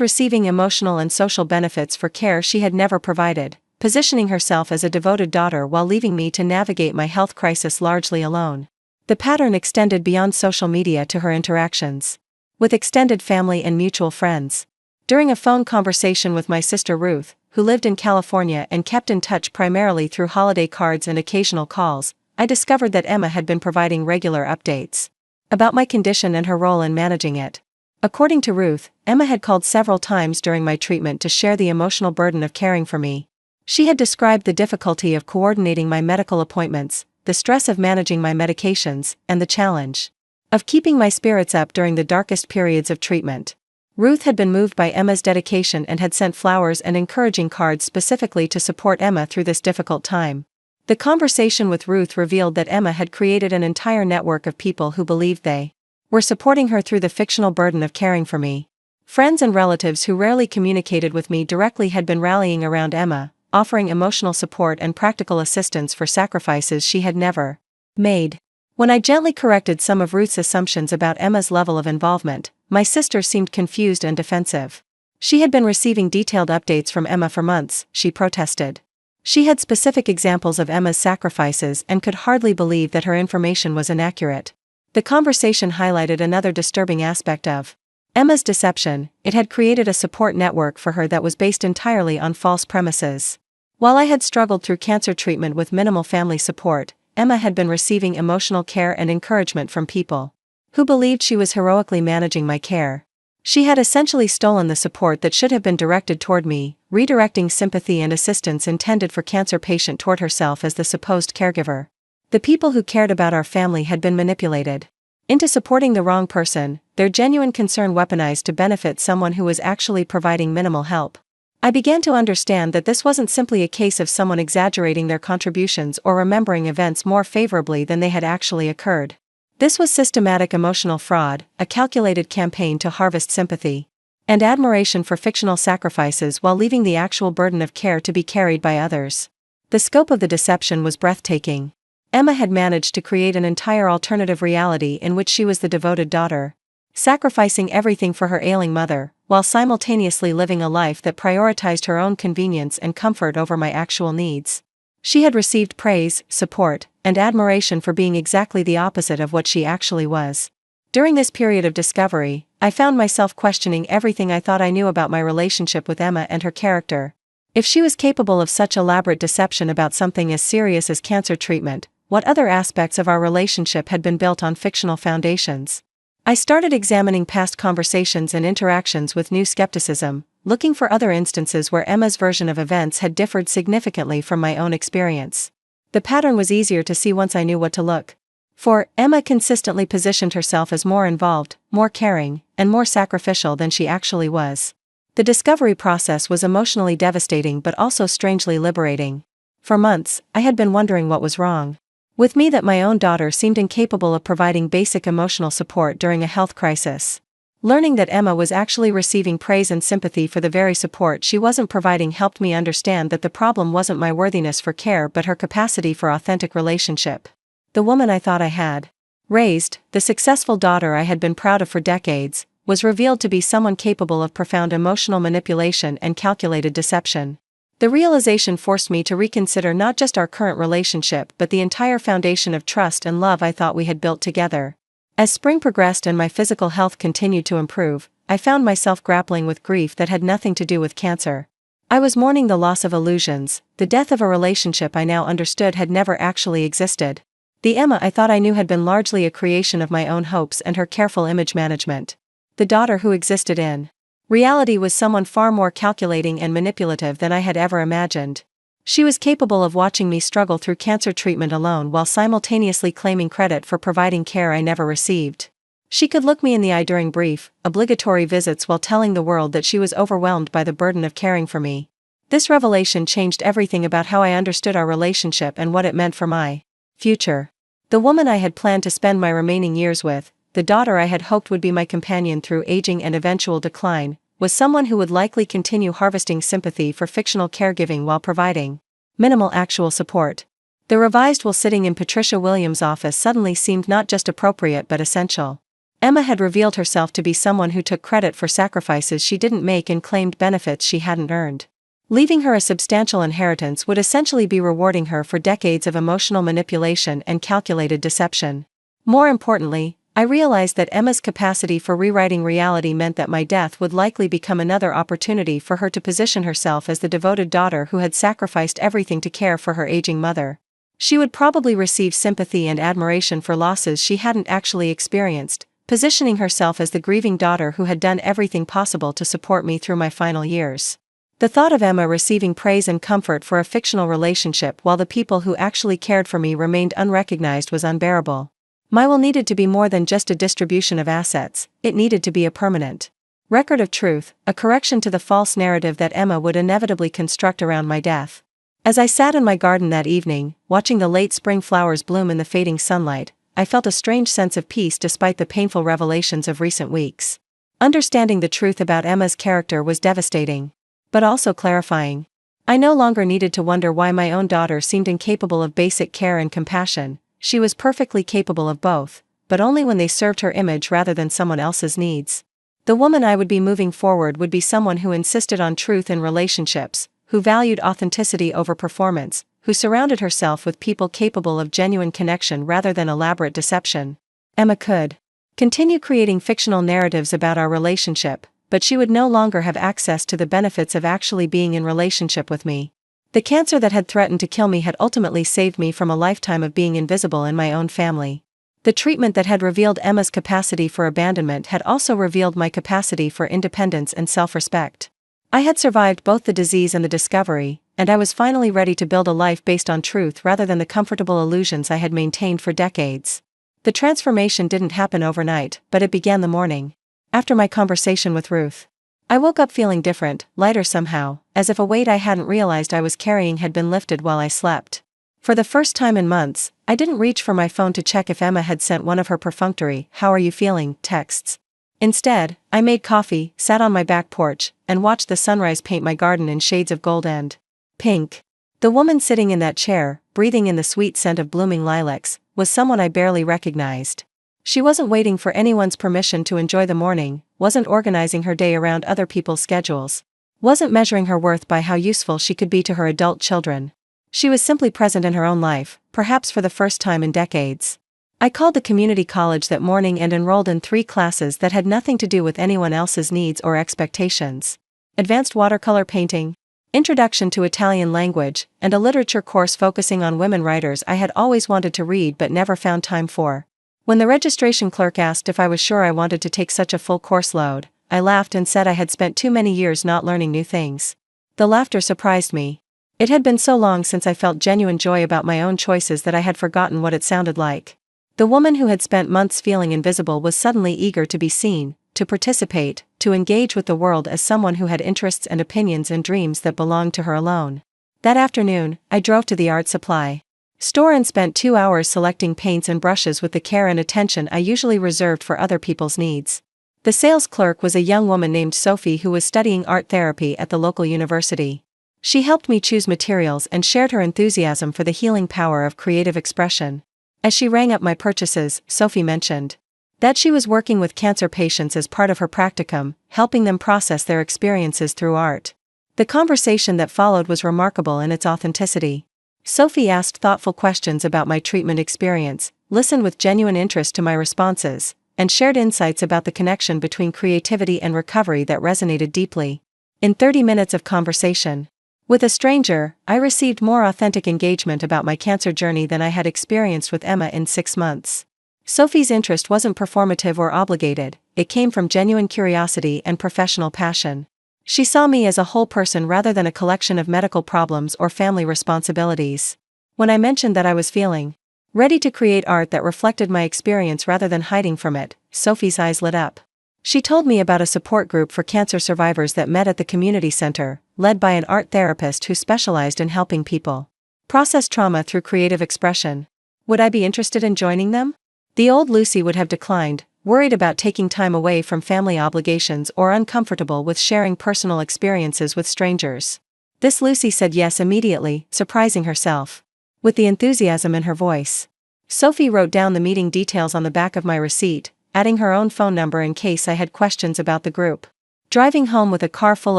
receiving emotional and social benefits for care she had never provided, positioning herself as a devoted daughter while leaving me to navigate my health crisis largely alone. The pattern extended beyond social media to her interactions with extended family and mutual friends. During a phone conversation with my sister Ruth, who lived in California and kept in touch primarily through holiday cards and occasional calls, I discovered that Emma had been providing regular updates about my condition and her role in managing it. According to Ruth, Emma had called several times during my treatment to share the emotional burden of caring for me. She had described the difficulty of coordinating my medical appointments, the stress of managing my medications, and the challenge of keeping my spirits up during the darkest periods of treatment. Ruth had been moved by Emma's dedication and had sent flowers and encouraging cards specifically to support Emma through this difficult time. The conversation with Ruth revealed that Emma had created an entire network of people who believed they were supporting her through the fictional burden of caring for me. Friends and relatives who rarely communicated with me directly had been rallying around Emma, offering emotional support and practical assistance for sacrifices she had never made. When I gently corrected some of Ruth's assumptions about Emma's level of involvement, my sister seemed confused and defensive. She had been receiving detailed updates from Emma for months, she protested. She had specific examples of Emma's sacrifices and could hardly believe that her information was inaccurate. The conversation highlighted another disturbing aspect of Emma's deception. It had created a support network for her that was based entirely on false premises. While I had struggled through cancer treatment with minimal family support, Emma had been receiving emotional care and encouragement from people who believed she was heroically managing my care. She had essentially stolen the support that should have been directed toward me, redirecting sympathy and assistance intended for cancer patient toward herself as the supposed caregiver. The people who cared about our family had been manipulated into supporting the wrong person, their genuine concern weaponized to benefit someone who was actually providing minimal help. I began to understand that this wasn't simply a case of someone exaggerating their contributions or remembering events more favorably than they had actually occurred. This was systematic emotional fraud, a calculated campaign to harvest sympathy and admiration for fictional sacrifices while leaving the actual burden of care to be carried by others. The scope of the deception was breathtaking. Emma had managed to create an entire alternative reality in which she was the devoted daughter, sacrificing everything for her ailing mother, while simultaneously living a life that prioritized her own convenience and comfort over my actual needs. She had received praise, support, and admiration for being exactly the opposite of what she actually was. During this period of discovery, I found myself questioning everything I thought I knew about my relationship with Emma and her character. If she was capable of such elaborate deception about something as serious as cancer treatment, what other aspects of our relationship had been built on fictional foundations? I started examining past conversations and interactions with new skepticism, looking for other instances where Emma's version of events had differed significantly from my own experience. The pattern was easier to see once I knew what to look for. Emma consistently positioned herself as more involved, more caring, and more sacrificial than she actually was. The discovery process was emotionally devastating but also strangely liberating. For months, I had been wondering what was wrong with me, that my own daughter seemed incapable of providing basic emotional support during a health crisis. Learning that Emma was actually receiving praise and sympathy for the very support she wasn't providing helped me understand that the problem wasn't my worthiness for care but her capacity for authentic relationship. The woman I thought I had raised, the successful daughter I had been proud of for decades, was revealed to be someone capable of profound emotional manipulation and calculated deception. The realization forced me to reconsider not just our current relationship but the entire foundation of trust and love I thought we had built together. As spring progressed and my physical health continued to improve, I found myself grappling with grief that had nothing to do with cancer. I was mourning the loss of illusions, the death of a relationship I now understood had never actually existed. The Emma I thought I knew had been largely a creation of my own hopes and her careful image management. The daughter who existed in reality was someone far more calculating and manipulative than I had ever imagined. She was capable of watching me struggle through cancer treatment alone while simultaneously claiming credit for providing care I never received. She could look me in the eye during brief, obligatory visits while telling the world that she was overwhelmed by the burden of caring for me. This revelation changed everything about how I understood our relationship and what it meant for my future. The woman I had planned to spend my remaining years with, the daughter I had hoped would be my companion through aging and eventual decline, was someone who would likely continue harvesting sympathy for fictional caregiving while providing minimal actual support. The revised will sitting in Patricia Williams' office suddenly seemed not just appropriate but essential. Emma had revealed herself to be someone who took credit for sacrifices she didn't make and claimed benefits she hadn't earned. Leaving her a substantial inheritance would essentially be rewarding her for decades of emotional manipulation and calculated deception. More importantly, I realized that Emma's capacity for rewriting reality meant that my death would likely become another opportunity for her to position herself as the devoted daughter who had sacrificed everything to care for her aging mother. She would probably receive sympathy and admiration for losses she hadn't actually experienced, positioning herself as the grieving daughter who had done everything possible to support me through my final years. The thought of Emma receiving praise and comfort for a fictional relationship while the people who actually cared for me remained unrecognized was unbearable. My will needed to be more than just a distribution of assets, it needed to be a permanent record of truth, a correction to the false narrative that Emma would inevitably construct around my death. As I sat in my garden that evening, watching the late spring flowers bloom in the fading sunlight, I felt a strange sense of peace despite the painful revelations of recent weeks. Understanding the truth about Emma's character was devastating, but also clarifying. I no longer needed to wonder why my own daughter seemed incapable of basic care and compassion. She was perfectly capable of both, but only when they served her image rather than someone else's needs. The woman I would be moving forward would be someone who insisted on truth in relationships, who valued authenticity over performance, who surrounded herself with people capable of genuine connection rather than elaborate deception. Emma could continue creating fictional narratives about our relationship, but she would no longer have access to the benefits of actually being in relationship with me. The cancer that had threatened to kill me had ultimately saved me from a lifetime of being invisible in my own family. The treatment that had revealed Emma's capacity for abandonment had also revealed my capacity for independence and self-respect. I had survived both the disease and the discovery, and I was finally ready to build a life based on truth rather than the comfortable illusions I had maintained for decades. The transformation didn't happen overnight, but it began the morning after my conversation with Ruth. I woke up feeling different, lighter somehow, as if a weight I hadn't realized I was carrying had been lifted while I slept. For the first time in months, I didn't reach for my phone to check if Emma had sent one of her perfunctory "How are you feeling?" texts. Instead, I made coffee, sat on my back porch, and watched the sunrise paint my garden in shades of gold and pink. The woman sitting in that chair, breathing in the sweet scent of blooming lilacs, was someone I barely recognized. She wasn't waiting for anyone's permission to enjoy the morning, wasn't organizing her day around other people's schedules, wasn't measuring her worth by how useful she could be to her adult children. She was simply present in her own life, perhaps for the first time in decades. I called the community college that morning and enrolled in 3 classes that had nothing to do with anyone else's needs or expectations. Advanced watercolor painting, Introduction to Italian Language, and a literature course focusing on women writers I had always wanted to read but never found time for. When the registration clerk asked if I was sure I wanted to take such a full course load, I laughed and said I had spent too many years not learning new things. The laughter surprised me. It had been so long since I felt genuine joy about my own choices that I had forgotten what it sounded like. The woman who had spent months feeling invisible was suddenly eager to be seen, to participate, to engage with the world as someone who had interests and opinions and dreams that belonged to her alone. That afternoon, I drove to the art supply store and spent 2 hours selecting paints and brushes with the care and attention I usually reserved for other people's needs. The sales clerk was a young woman named Sophie who was studying art therapy at the local university. She helped me choose materials and shared her enthusiasm for the healing power of creative expression. As she rang up my purchases, Sophie mentioned that she was working with cancer patients as part of her practicum, helping them process their experiences through art. The conversation that followed was remarkable in its authenticity. Sophie asked thoughtful questions about my treatment experience, listened with genuine interest to my responses, and shared insights about the connection between creativity and recovery that resonated deeply. In 30 minutes of conversation with a stranger, I received more authentic engagement about my cancer journey than I had experienced with Emma in 6 months. Sophie's interest wasn't performative or obligated, it came from genuine curiosity and professional passion. She saw me as a whole person rather than a collection of medical problems or family responsibilities. When I mentioned that I was feeling ready to create art that reflected my experience rather than hiding from it, Sophie's eyes lit up. She told me about a support group for cancer survivors that met at the community center, led by an art therapist who specialized in helping people process trauma through creative expression. Would I be interested in joining them? The old Lucy would have declined, worried about taking time away from family obligations or uncomfortable with sharing personal experiences with strangers. This Lucy said yes immediately, surprising herself with the enthusiasm in her voice. Sophie wrote down the meeting details on the back of my receipt, adding her own phone number in case I had questions about the group. Driving home with a car full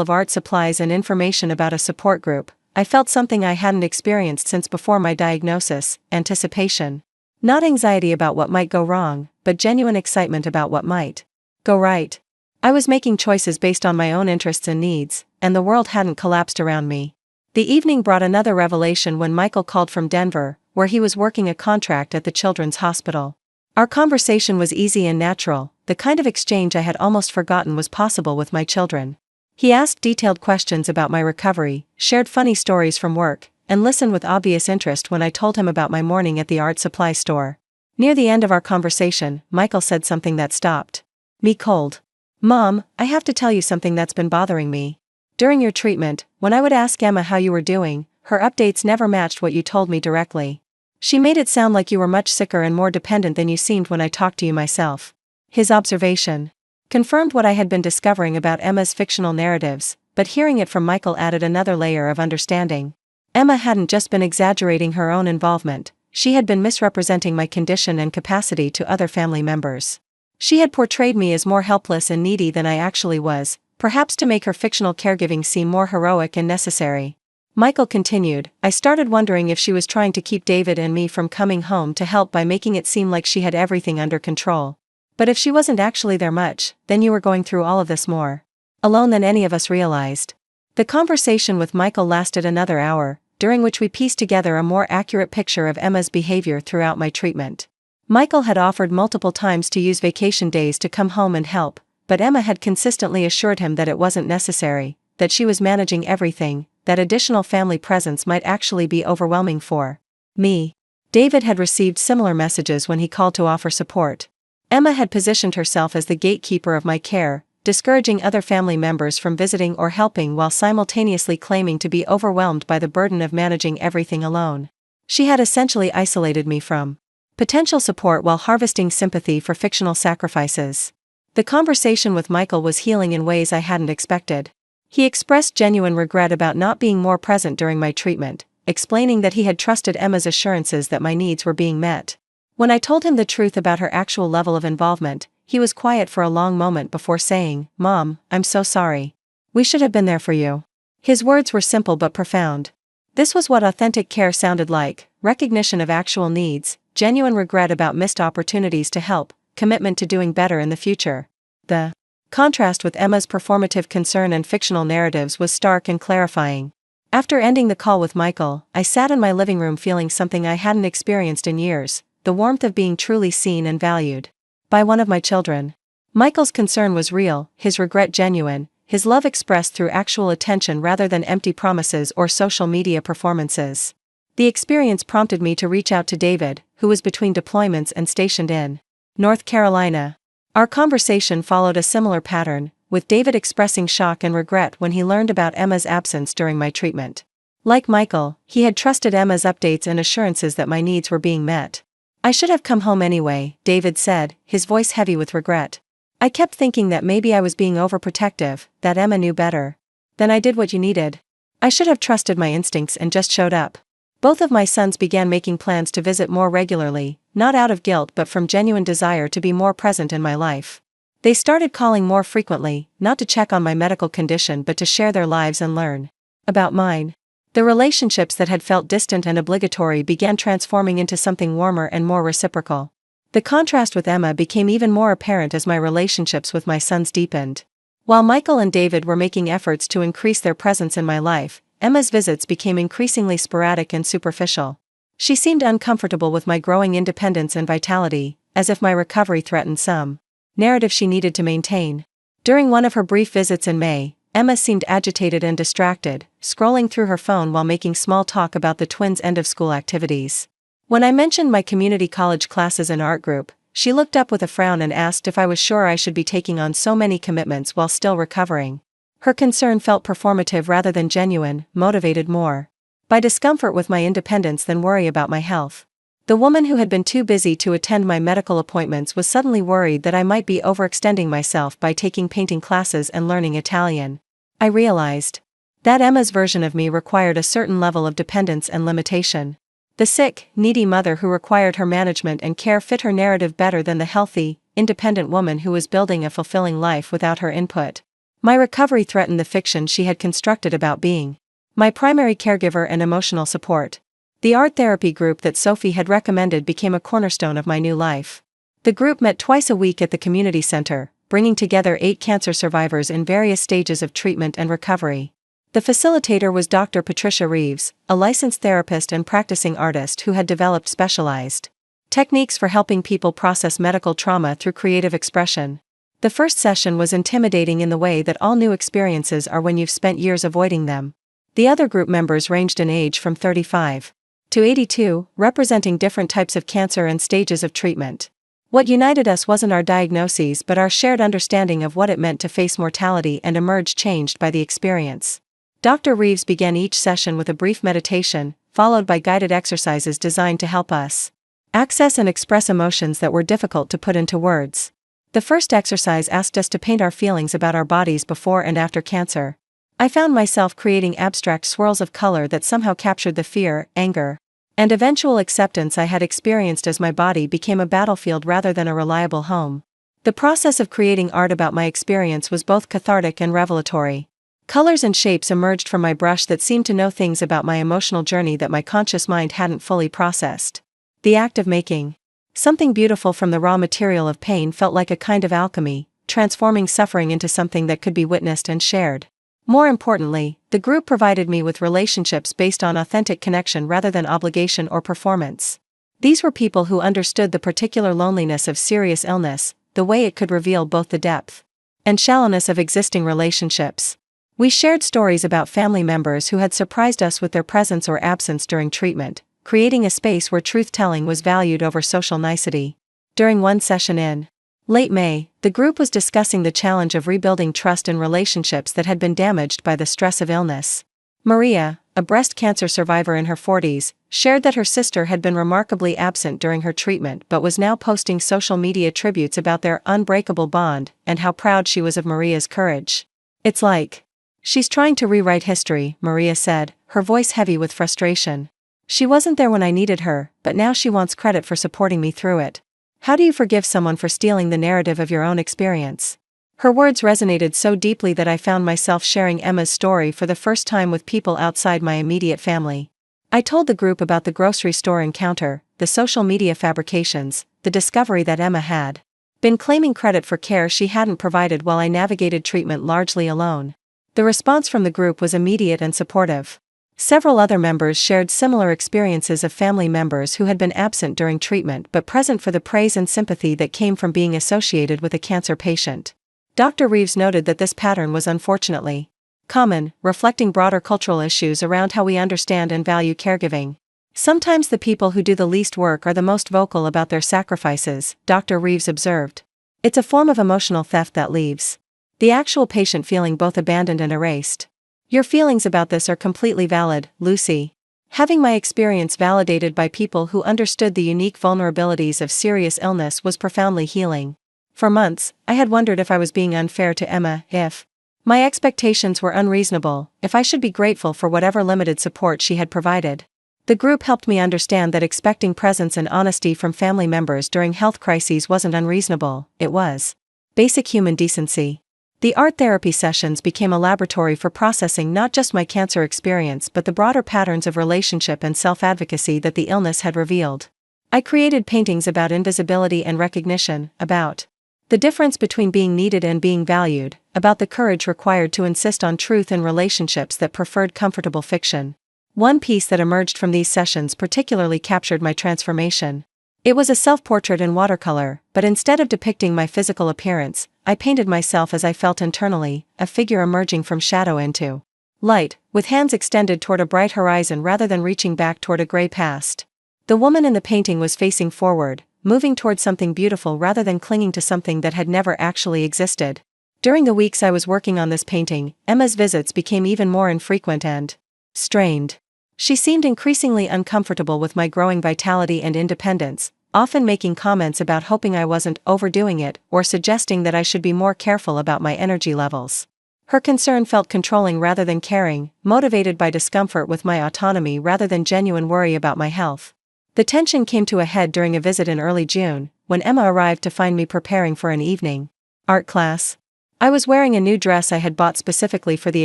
of art supplies and information about a support group, I felt something I hadn't experienced since before my diagnosis: anticipation. Not anxiety about what might go wrong, but genuine excitement about what might go right. I was making choices based on my own interests and needs, and the world hadn't collapsed around me. The evening brought another revelation when Michael called from Denver, where he was working a contract at the Children's Hospital. Our conversation was easy and natural, the kind of exchange I had almost forgotten was possible with my children. He asked detailed questions about my recovery, shared funny stories from work, and listened with obvious interest when I told him about my morning at the art supply store. Near the end of our conversation, Michael said something that stopped me cold. "Mom, I have to tell you something that's been bothering me. During your treatment, when I would ask Emma how you were doing, her updates never matched what you told me directly. She made it sound like you were much sicker and more dependent than you seemed when I talked to you myself." His observation confirmed what I had been discovering about Emma's fictional narratives, but hearing it from Michael added another layer of understanding. Emma hadn't just been exaggerating her own involvement, she had been misrepresenting my condition and capacity to other family members. She had portrayed me as more helpless and needy than I actually was, perhaps to make her fictional caregiving seem more heroic and necessary. Michael continued, "I started wondering if she was trying to keep David and me from coming home to help by making it seem like she had everything under control. But if she wasn't actually there much, then you were going through all of this more alone than any of us realized." The conversation with Michael lasted another hour, during which we pieced together a more accurate picture of Emma's behavior throughout my treatment. Michael had offered multiple times to use vacation days to come home and help, but Emma had consistently assured him that it wasn't necessary, that she was managing everything, that additional family presence might actually be overwhelming for me. David had received similar messages when he called to offer support. Emma had positioned herself as the gatekeeper of my care, discouraging other family members from visiting or helping while simultaneously claiming to be overwhelmed by the burden of managing everything alone. She had essentially isolated me from potential support while harvesting sympathy for fictional sacrifices. The conversation with Michael was healing in ways I hadn't expected. He expressed genuine regret about not being more present during my treatment, explaining that he had trusted Emma's assurances that my needs were being met. When I told him the truth about her actual level of involvement, he was quiet for a long moment before saying, "Mom, I'm so sorry. We should have been there for you." His words were simple but profound. This was what authentic care sounded like: recognition of actual needs, genuine regret about missed opportunities to help, commitment to doing better in the future. The contrast with Emma's performative concern and fictional narratives was stark and clarifying. After ending the call with Michael, I sat in my living room feeling something I hadn't experienced in years, the warmth of being truly seen and valued by one of my children. Michael's concern was real, his regret genuine, his love expressed through actual attention rather than empty promises or social media performances. The experience prompted me to reach out to David, who was between deployments and stationed in North Carolina. Our conversation followed a similar pattern, with David expressing shock and regret when he learned about Emma's absence during my treatment. Like Michael, he had trusted Emma's updates and assurances that my needs were being met. "I should have come home anyway," David said, his voice heavy with regret. "I kept thinking that maybe I was being overprotective, that Emma knew better. Then I did what you needed. I should have trusted my instincts and just showed up." Both of my sons began making plans to visit more regularly, not out of guilt but from genuine desire to be more present in my life. They started calling more frequently, not to check on my medical condition but to share their lives and learn about mine. The relationships that had felt distant and obligatory began transforming into something warmer and more reciprocal. The contrast with Emma became even more apparent as my relationships with my sons deepened. While Michael and David were making efforts to increase their presence in my life, Emma's visits became increasingly sporadic and superficial. She seemed uncomfortable with my growing independence and vitality, as if my recovery threatened some narrative she needed to maintain. During one of her brief visits in May, Emma seemed agitated and distracted, scrolling through her phone while making small talk about the twins' end-of-school activities. When I mentioned my community college classes and art group, she looked up with a frown and asked if I was sure I should be taking on so many commitments while still recovering. Her concern felt performative rather than genuine, motivated more by discomfort with my independence than worry about my health. The woman who had been too busy to attend my medical appointments was suddenly worried that I might be overextending myself by taking painting classes and learning Italian. I realized that Emma's version of me required a certain level of dependence and limitation. The sick, needy mother who required her management and care fit her narrative better than the healthy, independent woman who was building a fulfilling life without her input. My recovery threatened the fiction she had constructed about being my primary caregiver and emotional support. The art therapy group that Sophie had recommended became a cornerstone of my new life. The group met twice a week at the community center, bringing together 8 cancer survivors in various stages of treatment and recovery. The facilitator was Dr. Patricia Reeves, a licensed therapist and practicing artist who had developed specialized techniques for helping people process medical trauma through creative expression. The first session was intimidating in the way that all new experiences are when you've spent years avoiding them. The other group members ranged in age from 35 to 82, representing different types of cancer and stages of treatment. What united us wasn't our diagnoses but our shared understanding of what it meant to face mortality and emerge changed by the experience. Dr. Reeves began each session with a brief meditation, followed by guided exercises designed to help us access and express emotions that were difficult to put into words. The first exercise asked us to paint our feelings about our bodies before and after cancer. I found myself creating abstract swirls of color that somehow captured the fear, anger, and eventual acceptance I had experienced as my body became a battlefield rather than a reliable home. The process of creating art about my experience was both cathartic and revelatory. Colors and shapes emerged from my brush that seemed to know things about my emotional journey that my conscious mind hadn't fully processed. The act of making something beautiful from the raw material of pain felt like a kind of alchemy, transforming suffering into something that could be witnessed and shared. More importantly, the group provided me with relationships based on authentic connection rather than obligation or performance. These were people who understood the particular loneliness of serious illness, the way it could reveal both the depth and shallowness of existing relationships. We shared stories about family members who had surprised us with their presence or absence during treatment, creating a space where truth-telling was valued over social nicety. During one session in late May, the group was discussing the challenge of rebuilding trust in relationships that had been damaged by the stress of illness. Maria, a breast cancer survivor in her 40s, shared that her sister had been remarkably absent during her treatment but was now posting social media tributes about their unbreakable bond and how proud she was of Maria's courage. "It's like she's trying to rewrite history," Maria said, her voice heavy with frustration. "She wasn't there when I needed her, but now she wants credit for supporting me through it. How do you forgive someone for stealing the narrative of your own experience?" Her words resonated so deeply that I found myself sharing Emma's story for the first time with people outside my immediate family. I told the group about the grocery store encounter, the social media fabrications, the discovery that Emma had been claiming credit for care she hadn't provided while I navigated treatment largely alone. The response from the group was immediate and supportive. Several other members shared similar experiences of family members who had been absent during treatment but present for the praise and sympathy that came from being associated with a cancer patient. Dr. Reeves noted that this pattern was unfortunately common, reflecting broader cultural issues around how we understand and value caregiving. Sometimes the people who do the least work are the most vocal about their sacrifices, Dr. Reeves observed. It's a form of emotional theft that leaves the actual patient feeling both abandoned and erased. Your feelings about this are completely valid, Lucy. Having my experience validated by people who understood the unique vulnerabilities of serious illness was profoundly healing. For months, I had wondered if I was being unfair to Emma, if my expectations were unreasonable, if I should be grateful for whatever limited support she had provided. The group helped me understand that expecting presence and honesty from family members during health crises wasn't unreasonable, it was basic human decency. The art therapy sessions became a laboratory for processing not just my cancer experience but the broader patterns of relationship and self-advocacy that the illness had revealed. I created paintings about invisibility and recognition, about the difference between being needed and being valued, about the courage required to insist on truth in relationships that preferred comfortable fiction. One piece that emerged from these sessions particularly captured my transformation. It was a self-portrait in watercolor, but instead of depicting my physical appearance, I painted myself as I felt internally, a figure emerging from shadow into light, with hands extended toward a bright horizon rather than reaching back toward a gray past. The woman in the painting was facing forward, moving toward something beautiful rather than clinging to something that had never actually existed. During the weeks I was working on this painting, Emma's visits became even more infrequent and strained. She seemed increasingly uncomfortable with my growing vitality and independence, often making comments about hoping I wasn't overdoing it or suggesting that I should be more careful about my energy levels. Her concern felt controlling rather than caring, motivated by discomfort with my autonomy rather than genuine worry about my health. The tension came to a head during a visit in early June, when Emma arrived to find me preparing for an evening art class. I was wearing a new dress I had bought specifically for the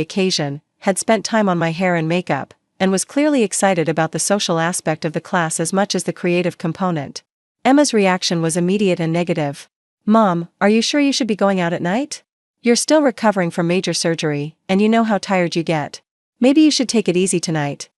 occasion, had spent time on my hair and makeup, and was clearly excited about the social aspect of the class as much as the creative component. Emma's reaction was immediate and negative. "Mom, are you sure you should be going out at night? You're still recovering from major surgery, and you know how tired you get. Maybe you should take it easy tonight."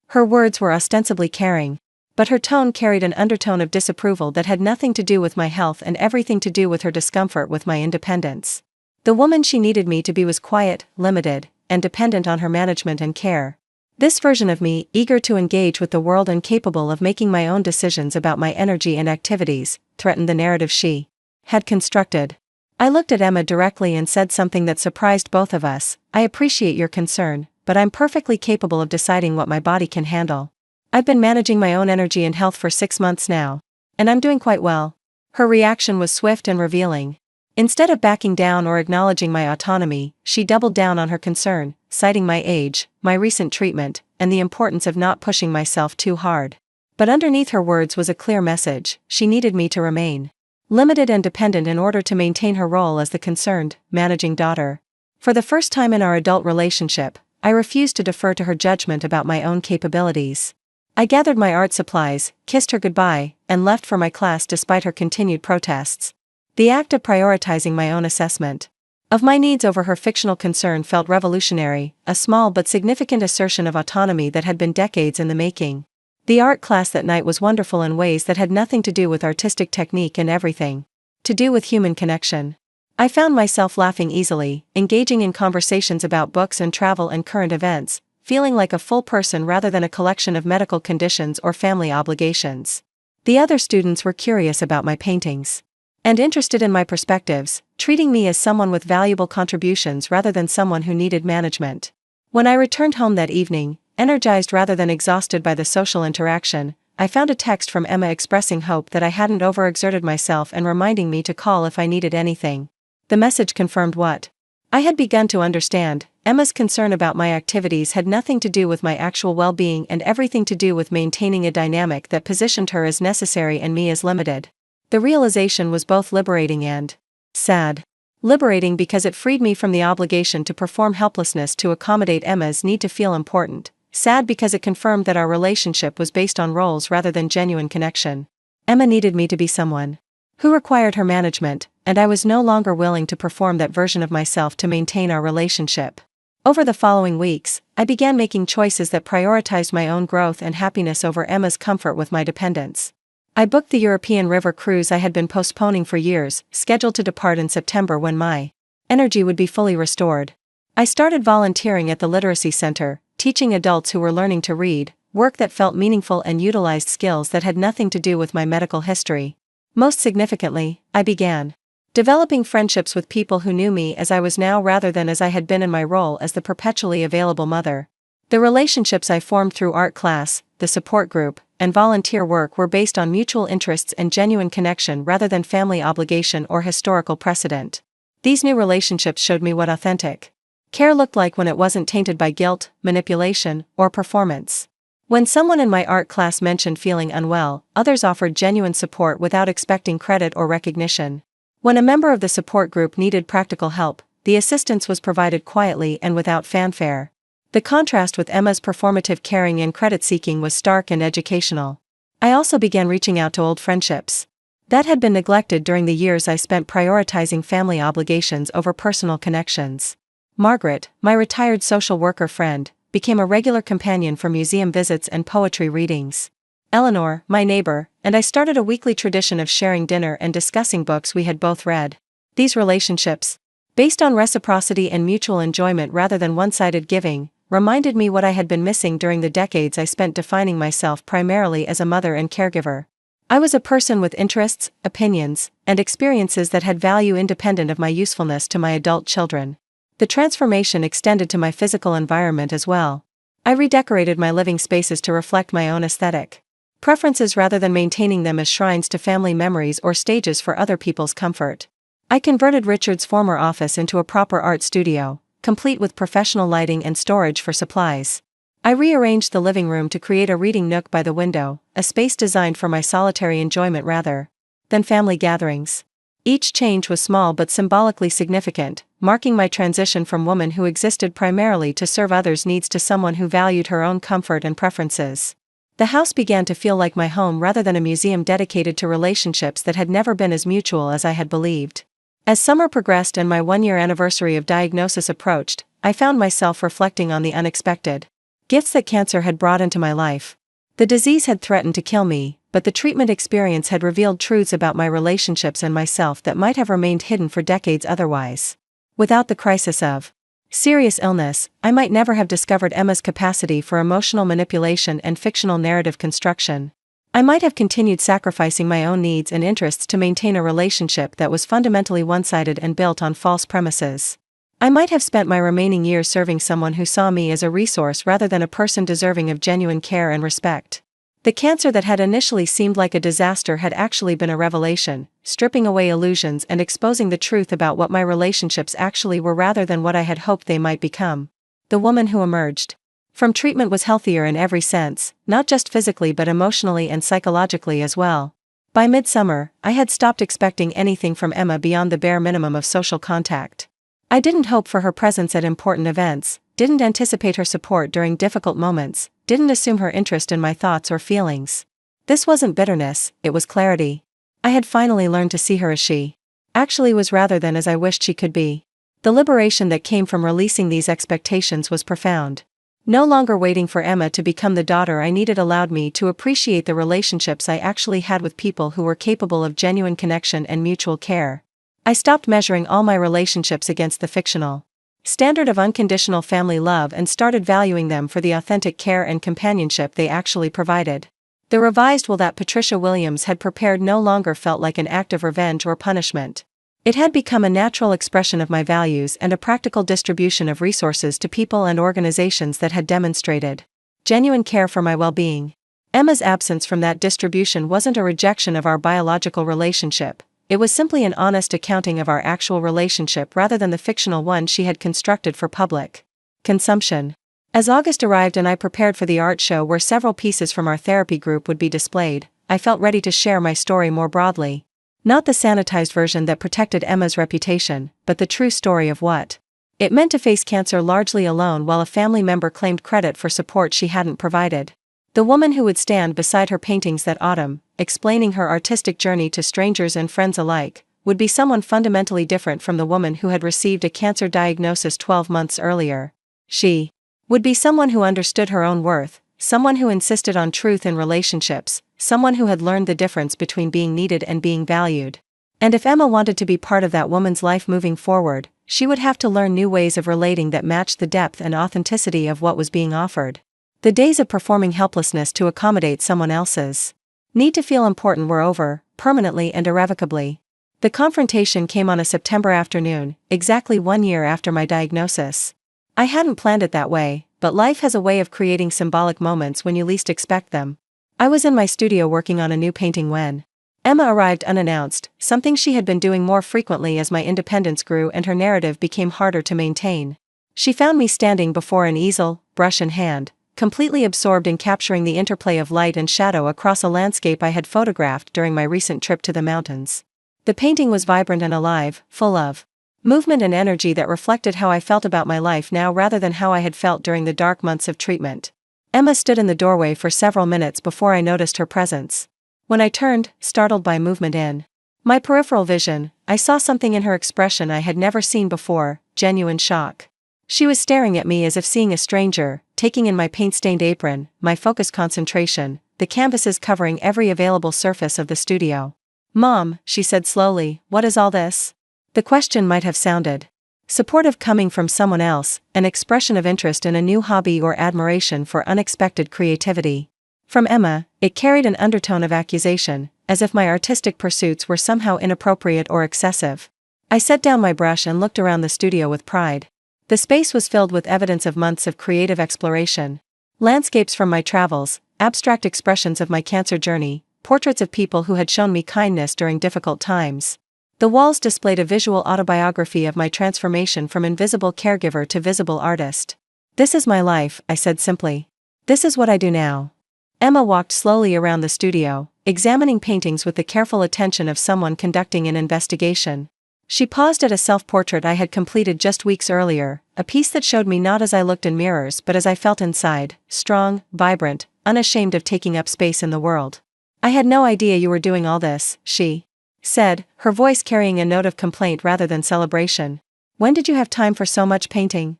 Her words were ostensibly caring, but her tone carried an undertone of disapproval that had nothing to do with my health and everything to do with her discomfort with my independence. The woman she needed me to be was quiet, limited, and dependent on her management and care. This version of me, eager to engage with the world and capable of making my own decisions about my energy and activities, threatened the narrative she had constructed. I looked at Emma directly and said something that surprised both of us. "I appreciate your concern, but I'm perfectly capable of deciding what my body can handle. I've been managing my own energy and health for 6 months now, and I'm doing quite well." Her reaction was swift and revealing. Instead of backing down or acknowledging my autonomy, she doubled down on her concern, citing my age, my recent treatment, and the importance of not pushing myself too hard. But underneath her words was a clear message: she needed me to remain limited and dependent in order to maintain her role as the concerned, managing daughter. For the first time in our adult relationship, I refused to defer to her judgment about my own capabilities. I gathered my art supplies, kissed her goodbye, and left for my class despite her continued protests. The act of prioritizing my own assessment of my needs over her fictional concern felt revolutionary, a small but significant assertion of autonomy that had been decades in the making. The art class that night was wonderful in ways that had nothing to do with artistic technique and everything to do with human connection. I found myself laughing easily, engaging in conversations about books and travel and current events, feeling like a full person rather than a collection of medical conditions or family obligations. The other students were curious about my paintings and interested in my perspectives, treating me as someone with valuable contributions rather than someone who needed management. When I returned home that evening, energized rather than exhausted by the social interaction, I found a text from Emma expressing hope that I hadn't overexerted myself and reminding me to call if I needed anything. The message confirmed what I had begun to understand: Emma's concern about my activities had nothing to do with my actual well-being and everything to do with maintaining a dynamic that positioned her as necessary and me as limited. The realization was both liberating and sad. Liberating because it freed me from the obligation to perform helplessness to accommodate Emma's need to feel important. Sad because it confirmed that our relationship was based on roles rather than genuine connection. Emma needed me to be someone who required her management, and I was no longer willing to perform that version of myself to maintain our relationship. Over the following weeks, I began making choices that prioritized my own growth and happiness over Emma's comfort with my dependence. I booked the European river cruise I had been postponing for years, scheduled to depart in September when my energy would be fully restored. I started volunteering at the literacy center, teaching adults who were learning to read, work that felt meaningful and utilized skills that had nothing to do with my medical history. Most significantly, I began developing friendships with people who knew me as I was now rather than as I had been in my role as the perpetually available mother. The relationships I formed through art class, the support group, and volunteer work were based on mutual interests and genuine connection rather than family obligation or historical precedent. These new relationships showed me what authentic care looked like when it wasn't tainted by guilt, manipulation, or performance. When someone in my art class mentioned feeling unwell, others offered genuine support without expecting credit or recognition. When a member of the support group needed practical help, the assistance was provided quietly and without fanfare. The contrast with Emma's performative caring and credit-seeking was stark and educational. I also began reaching out to old friendships that had been neglected during the years I spent prioritizing family obligations over personal connections. Margaret, my retired social worker friend, became a regular companion for museum visits and poetry readings. Eleanor, my neighbor, and I started a weekly tradition of sharing dinner and discussing books we had both read. These relationships, based on reciprocity and mutual enjoyment rather than one-sided giving, reminded me what I had been missing during the decades I spent defining myself primarily as a mother and caregiver. I was a person with interests, opinions, and experiences that had value independent of my usefulness to my adult children. The transformation extended to my physical environment as well. I redecorated my living spaces to reflect my own aesthetic preferences rather than maintaining them as shrines to family memories or stages for other people's comfort. I converted Richard's former office into a proper art studio, complete with professional lighting and storage for supplies. I rearranged the living room to create a reading nook by the window, a space designed for my solitary enjoyment rather than family gatherings. Each change was small but symbolically significant, marking my transition from woman who existed primarily to serve others' needs to someone who valued her own comfort and preferences. The house began to feel like my home rather than a museum dedicated to relationships that had never been as mutual as I had believed. As summer progressed and my one-year anniversary of diagnosis approached, I found myself reflecting on the unexpected gifts that cancer had brought into my life. The disease had threatened to kill me, but the treatment experience had revealed truths about my relationships and myself that might have remained hidden for decades otherwise. Without the crisis of serious illness, I might never have discovered Emma's capacity for emotional manipulation and fictional narrative construction. I might have continued sacrificing my own needs and interests to maintain a relationship that was fundamentally one-sided and built on false premises. I might have spent my remaining years serving someone who saw me as a resource rather than a person deserving of genuine care and respect. The cancer that had initially seemed like a disaster had actually been a revelation, stripping away illusions and exposing the truth about what my relationships actually were rather than what I had hoped they might become. The woman who emerged from treatment was healthier in every sense, not just physically but emotionally and psychologically as well. By midsummer, I had stopped expecting anything from Emma beyond the bare minimum of social contact. I didn't hope for her presence at important events, didn't anticipate her support during difficult moments, didn't assume her interest in my thoughts or feelings. This wasn't bitterness, it was clarity. I had finally learned to see her as she actually was rather than as I wished she could be. The liberation that came from releasing these expectations was profound. No longer waiting for Emma to become the daughter I needed allowed me to appreciate the relationships I actually had with people who were capable of genuine connection and mutual care. I stopped measuring all my relationships against the fictional standard of unconditional family love and started valuing them for the authentic care and companionship they actually provided. The revised will that Patricia Williams had prepared no longer felt like an act of revenge or punishment. It had become a natural expression of my values and a practical distribution of resources to people and organizations that had demonstrated genuine care for my well-being. Emma's absence from that distribution wasn't a rejection of our biological relationship. It was simply an honest accounting of our actual relationship rather than the fictional one she had constructed for public consumption. As August arrived and I prepared for the art show where several pieces from our therapy group would be displayed, I felt ready to share my story more broadly. Not the sanitized version that protected Emma's reputation, but the true story of what it meant to face cancer largely alone while a family member claimed credit for support she hadn't provided. The woman who would stand beside her paintings that autumn, explaining her artistic journey to strangers and friends alike, would be someone fundamentally different from the woman who had received a cancer diagnosis 12 months earlier. She would be someone who understood her own worth, someone who insisted on truth in relationships, someone who had learned the difference between being needed and being valued. And if Emma wanted to be part of that woman's life moving forward, she would have to learn new ways of relating that matched the depth and authenticity of what was being offered. The days of performing helplessness to accommodate someone else's need to feel important were over, permanently and irrevocably. The confrontation came on a September afternoon, exactly 1 year after my diagnosis. I hadn't planned it that way, but life has a way of creating symbolic moments when you least expect them. I was in my studio working on a new painting when Emma arrived unannounced, something she had been doing more frequently as my independence grew and her narrative became harder to maintain. She found me standing before an easel, brush in hand, completely absorbed in capturing the interplay of light and shadow across a landscape I had photographed during my recent trip to the mountains. The painting was vibrant and alive, full of movement and energy that reflected how I felt about my life now rather than how I had felt during the dark months of treatment. Emma stood in the doorway for several minutes before I noticed her presence. When I turned, startled by movement in my peripheral vision, I saw something in her expression I had never seen before: genuine shock. She was staring at me as if seeing a stranger, taking in my paint-stained apron, my focused concentration, the canvases covering every available surface of the studio. "Mom," she said slowly, "what is all this?" The question might have sounded supportive coming from someone else, an expression of interest in a new hobby or admiration for unexpected creativity. From Emma, it carried an undertone of accusation, as if my artistic pursuits were somehow inappropriate or excessive. I set down my brush and looked around the studio with pride. The space was filled with evidence of months of creative exploration. Landscapes from my travels, abstract expressions of my cancer journey, portraits of people who had shown me kindness during difficult times. The walls displayed a visual autobiography of my transformation from invisible caregiver to visible artist. "This is my life," I said simply. "This is what I do now." Emma walked slowly around the studio, examining paintings with the careful attention of someone conducting an investigation. She paused at a self-portrait I had completed just weeks earlier, a piece that showed me not as I looked in mirrors but as I felt inside, strong, vibrant, unashamed of taking up space in the world. "I had no idea you were doing all this," she said, her voice carrying a note of complaint rather than celebration. "When did you have time for so much painting?"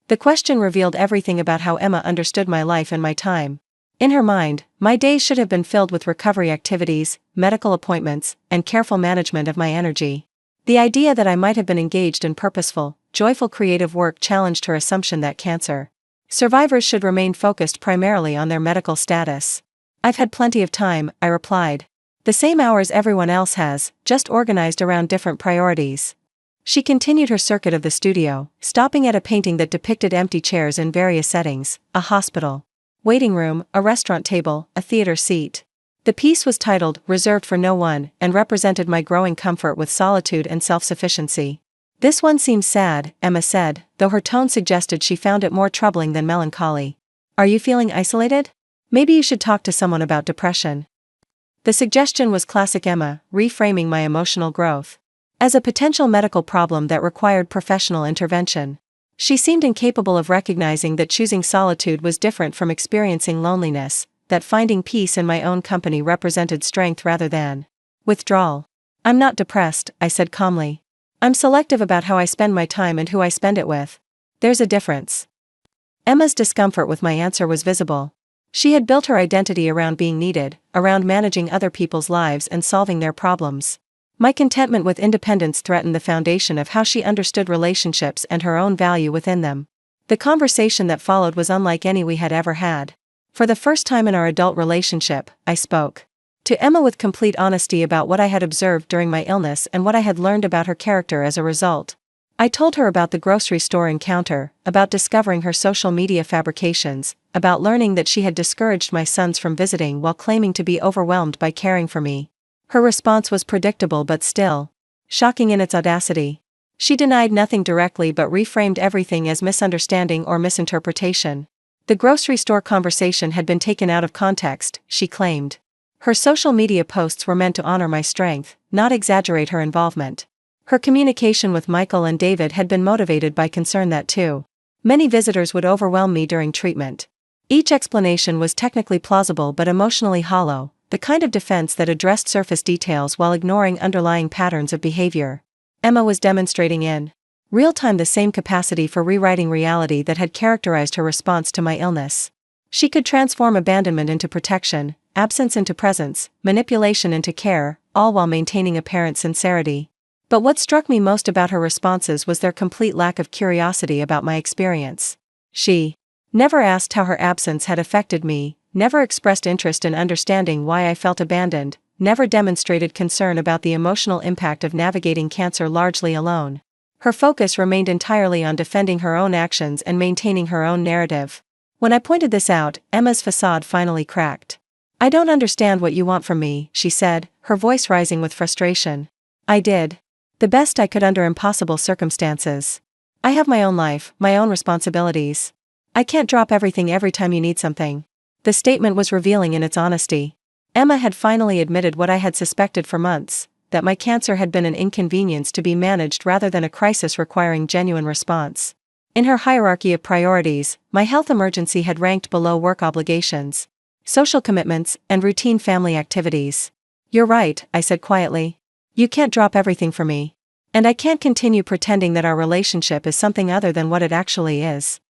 The question revealed everything about how Emma understood my life and my time. In her mind, my days should have been filled with recovery activities, medical appointments, and careful management of my energy. The idea that I might have been engaged in purposeful, joyful creative work challenged her assumption that cancer survivors should remain focused primarily on their medical status. "I've had plenty of time," I replied. "The same hours everyone else has, just organized around different priorities." She continued her circuit of the studio, stopping at a painting that depicted empty chairs in various settings: a hospital waiting room, a restaurant table, a theater seat. The piece was titled "Reserved for No One" and represented my growing comfort with solitude and self-sufficiency. "This one seems sad," Emma said, though her tone suggested she found it more troubling than melancholy. "Are you feeling isolated? Maybe you should talk to someone about depression." The suggestion was classic Emma, reframing my emotional growth as a potential medical problem that required professional intervention. She seemed incapable of recognizing that choosing solitude was different from experiencing loneliness, that finding peace in my own company represented strength rather than withdrawal. "I'm not depressed," I said calmly. "I'm selective about how I spend my time and who I spend it with. There's a difference." Emma's discomfort with my answer was visible. She had built her identity around being needed, around managing other people's lives and solving their problems. My contentment with independence threatened the foundation of how she understood relationships and her own value within them. The conversation that followed was unlike any we had ever had. For the first time in our adult relationship, I spoke to Emma with complete honesty about what I had observed during my illness and what I had learned about her character as a result. I told her about the grocery store encounter, about discovering her social media fabrications, about learning that she had discouraged my sons from visiting while claiming to be overwhelmed by caring for me. Her response was predictable but still shocking in its audacity. She denied nothing directly but reframed everything as misunderstanding or misinterpretation. The grocery store conversation had been taken out of context, she claimed. Her social media posts were meant to honor my strength, not exaggerate her involvement. Her communication with Michael and David had been motivated by concern that too many visitors would overwhelm me during treatment. Each explanation was technically plausible but emotionally hollow, the kind of defense that addressed surface details while ignoring underlying patterns of behavior. Emma was demonstrating in Real-time, the same capacity for rewriting reality that had characterized her response to my illness. She could transform abandonment into protection, absence into presence, manipulation into care, all while maintaining apparent sincerity. But what struck me most about her responses was their complete lack of curiosity about my experience. She never asked how her absence had affected me, never expressed interest in understanding why I felt abandoned, never demonstrated concern about the emotional impact of navigating cancer largely alone. Her focus remained entirely on defending her own actions and maintaining her own narrative. When I pointed this out, Emma's facade finally cracked. "I don't understand what you want from me," she said, her voice rising with frustration. "I did the best I could under impossible circumstances. I have my own life, my own responsibilities. I can't drop everything every time you need something." The statement was revealing in its honesty. Emma had finally admitted what I had suspected for months, that my cancer had been an inconvenience to be managed rather than a crisis requiring genuine response. In her hierarchy of priorities, my health emergency had ranked below work obligations, social commitments, and routine family activities. "You're right," I said quietly. "You can't drop everything for me. And I can't continue pretending that our relationship is something other than what it actually is."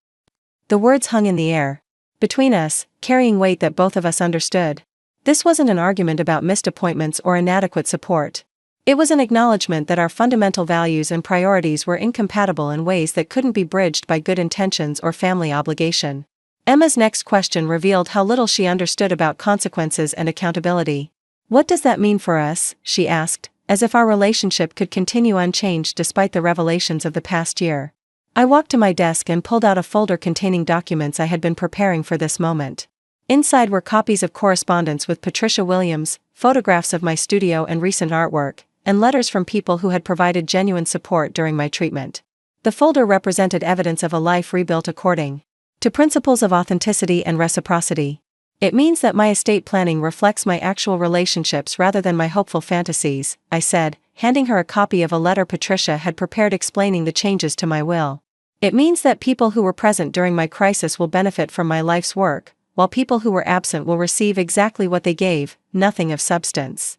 The words hung in the air. Between us, carrying weight that both of us understood. This wasn't an argument about missed appointments or inadequate support. It was an acknowledgement that our fundamental values and priorities were incompatible in ways that couldn't be bridged by good intentions or family obligation. Emma's next question revealed how little she understood about consequences and accountability. "What does that mean for us?" she asked, as if our relationship could continue unchanged despite the revelations of the past year. I walked to my desk and pulled out a folder containing documents I had been preparing for this moment. Inside were copies of correspondence with Patricia Williams, photographs of my studio and recent artwork, and letters from people who had provided genuine support during my treatment. The folder represented evidence of a life rebuilt according to principles of authenticity and reciprocity. "It means that my estate planning reflects my actual relationships rather than my hopeful fantasies," I said, handing her a copy of a letter Patricia had prepared explaining the changes to my will. "It means that people who were present during my crisis will benefit from my life's work, while people who were absent will receive exactly what they gave, nothing of substance."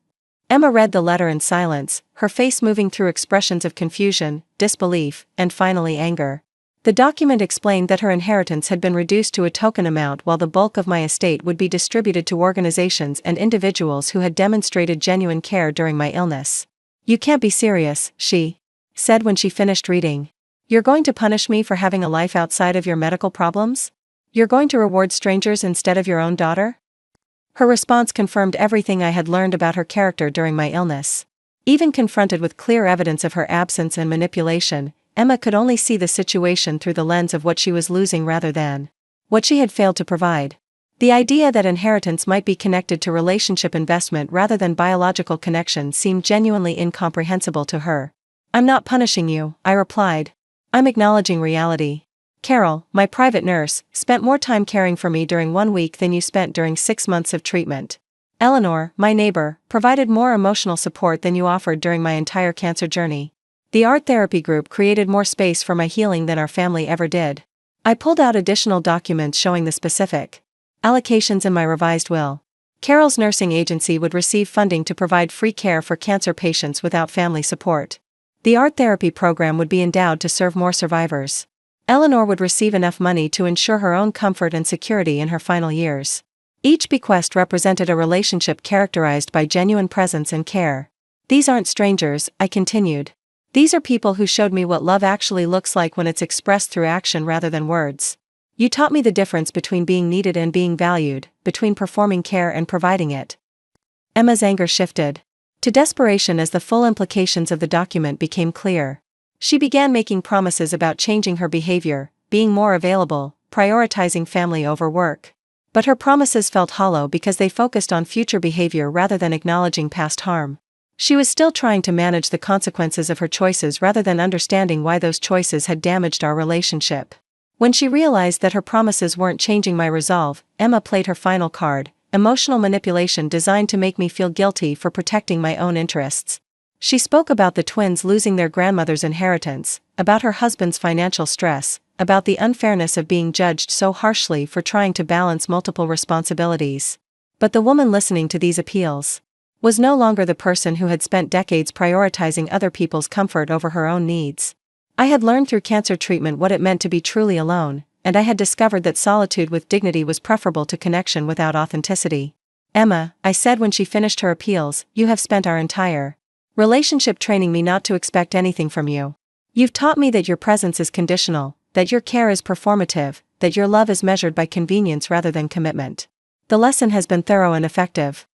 Emma read the letter in silence, her face moving through expressions of confusion, disbelief, and finally anger. The document explained that her inheritance had been reduced to a token amount while the bulk of my estate would be distributed to organizations and individuals who had demonstrated genuine care during my illness. "You can't be serious," she said when she finished reading. "You're going to punish me for having a life outside of your medical problems? You're going to reward strangers instead of your own daughter?" Her response confirmed everything I had learned about her character during my illness. Even confronted with clear evidence of her absence and manipulation, Emma could only see the situation through the lens of what she was losing rather than what she had failed to provide. The idea that inheritance might be connected to relationship investment rather than biological connection seemed genuinely incomprehensible to her. "I'm not punishing you," I replied. "I'm acknowledging reality. Carol, my private nurse, spent more time caring for me during 1 week than you spent during 6 months of treatment. Eleanor, my neighbor, provided more emotional support than you offered during my entire cancer journey. The art therapy group created more space for my healing than our family ever did." I pulled out additional documents showing the specific allocations in my revised will. Carol's nursing agency would receive funding to provide free care for cancer patients without family support. The art therapy program would be endowed to serve more survivors. Eleanor would receive enough money to ensure her own comfort and security in her final years. Each bequest represented a relationship characterized by genuine presence and care. "These aren't strangers," I continued. "These are people who showed me what love actually looks like when it's expressed through action rather than words. You taught me the difference between being needed and being valued, between performing care and providing it." Emma's anger shifted to desperation as the full implications of the document became clear. She began making promises about changing her behavior, being more available, prioritizing family over work. But her promises felt hollow because they focused on future behavior rather than acknowledging past harm. She was still trying to manage the consequences of her choices rather than understanding why those choices had damaged our relationship. When she realized that her promises weren't changing my resolve, Emma played her final card, emotional manipulation designed to make me feel guilty for protecting my own interests. She spoke about the twins losing their grandmother's inheritance, about her husband's financial stress, about the unfairness of being judged so harshly for trying to balance multiple responsibilities. But the woman listening to these appeals was no longer the person who had spent decades prioritizing other people's comfort over her own needs. I had learned through cancer treatment what it meant to be truly alone, and I had discovered that solitude with dignity was preferable to connection without authenticity. Emma, I said when she finished her appeals, you have spent our entire relationship training me not to expect anything from you. You've taught me that your presence is conditional, that your care is performative, that your love is measured by convenience rather than commitment. The lesson has been thorough and effective.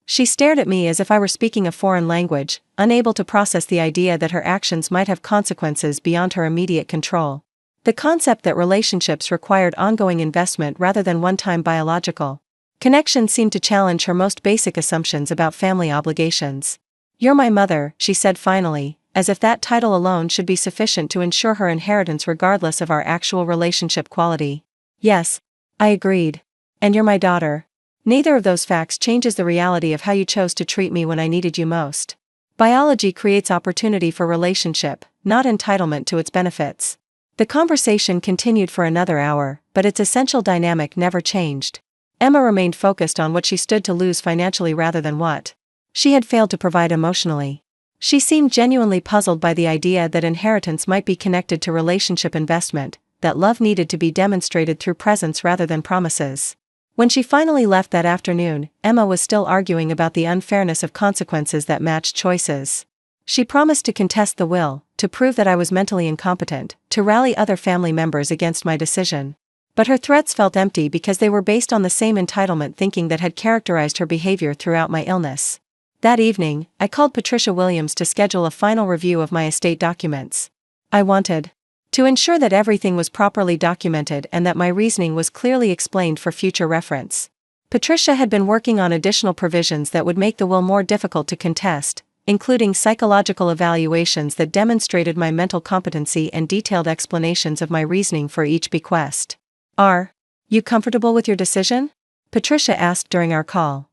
She stared at me as if I were speaking a foreign language, unable to process the idea that her actions might have consequences beyond her immediate control. The concept that relationships required ongoing investment rather than one-time biological connection seemed to challenge her most basic assumptions about family obligations. You're my mother, she said finally, as if that title alone should be sufficient to ensure her inheritance regardless of our actual relationship quality. Yes, I agreed. And you're my daughter. Neither of those facts changes the reality of how you chose to treat me when I needed you most. Biology creates opportunity for relationship, not entitlement to its benefits. The conversation continued for another hour, but its essential dynamic never changed. Emma remained focused on what she stood to lose financially rather than what she had failed to provide emotionally. She seemed genuinely puzzled by the idea that inheritance might be connected to relationship investment, that love needed to be demonstrated through presence rather than promises. When she finally left that afternoon, Emma was still arguing about the unfairness of consequences that matched choices. She promised to contest the will, to prove that I was mentally incompetent, to rally other family members against my decision. But her threats felt empty because they were based on the same entitlement thinking that had characterized her behavior throughout my illness. That evening, I called Patricia Williams to schedule a final review of my estate documents. I wanted to ensure that everything was properly documented and that my reasoning was clearly explained for future reference. Patricia had been working on additional provisions that would make the will more difficult to contest, including psychological evaluations that demonstrated my mental competency and detailed explanations of my reasoning for each bequest. Are you comfortable with your decision? Patricia asked during our call.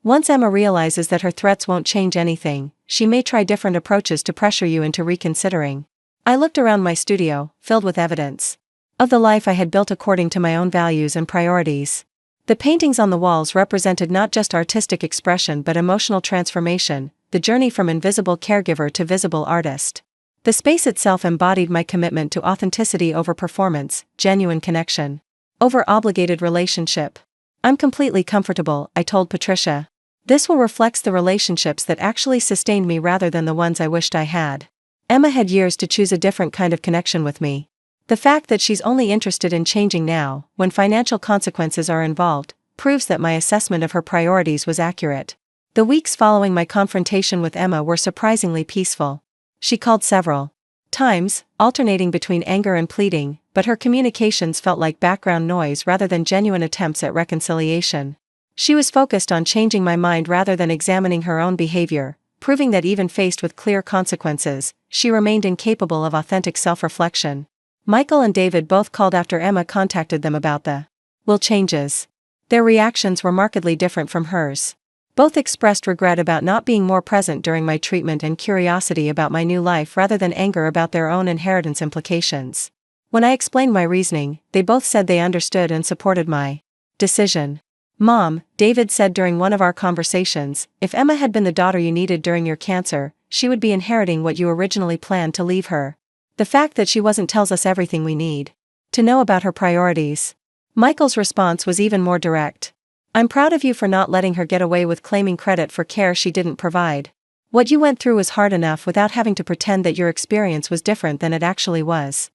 Once Emma realizes that her threats won't change anything, she may try different approaches to pressure you into reconsidering. I looked around my studio, filled with evidence of the life I had built according to my own values and priorities. The paintings on the walls represented not just artistic expression but emotional transformation, the journey from invisible caregiver to visible artist. The space itself embodied my commitment to authenticity over performance, genuine connection over obligated relationship. I'm completely comfortable, I told Patricia. This will reflect the relationships that actually sustained me rather than the ones I wished I had. Emma had years to choose a different kind of connection with me. The fact that she's only interested in changing now, when financial consequences are involved, proves that my assessment of her priorities was accurate. The weeks following my confrontation with Emma were surprisingly peaceful. She called several times, alternating between anger and pleading, but her communications felt like background noise rather than genuine attempts at reconciliation. She was focused on changing my mind rather than examining her own behavior, proving that even faced with clear consequences, she remained incapable of authentic self-reflection. Michael and David both called after Emma contacted them about the will changes. Their reactions were markedly different from hers. Both expressed regret about not being more present during my treatment and curiosity about my new life rather than anger about their own inheritance implications. When I explained my reasoning, they both said they understood and supported my decision. Mom, David said during one of our conversations, if Emma had been the daughter you needed during your cancer, she would be inheriting what you originally planned to leave her. The fact that she wasn't tells us everything we need to know about her priorities. Michael's response was even more direct. I'm proud of you for not letting her get away with claiming credit for care she didn't provide. What you went through was hard enough without having to pretend that your experience was different than it actually was.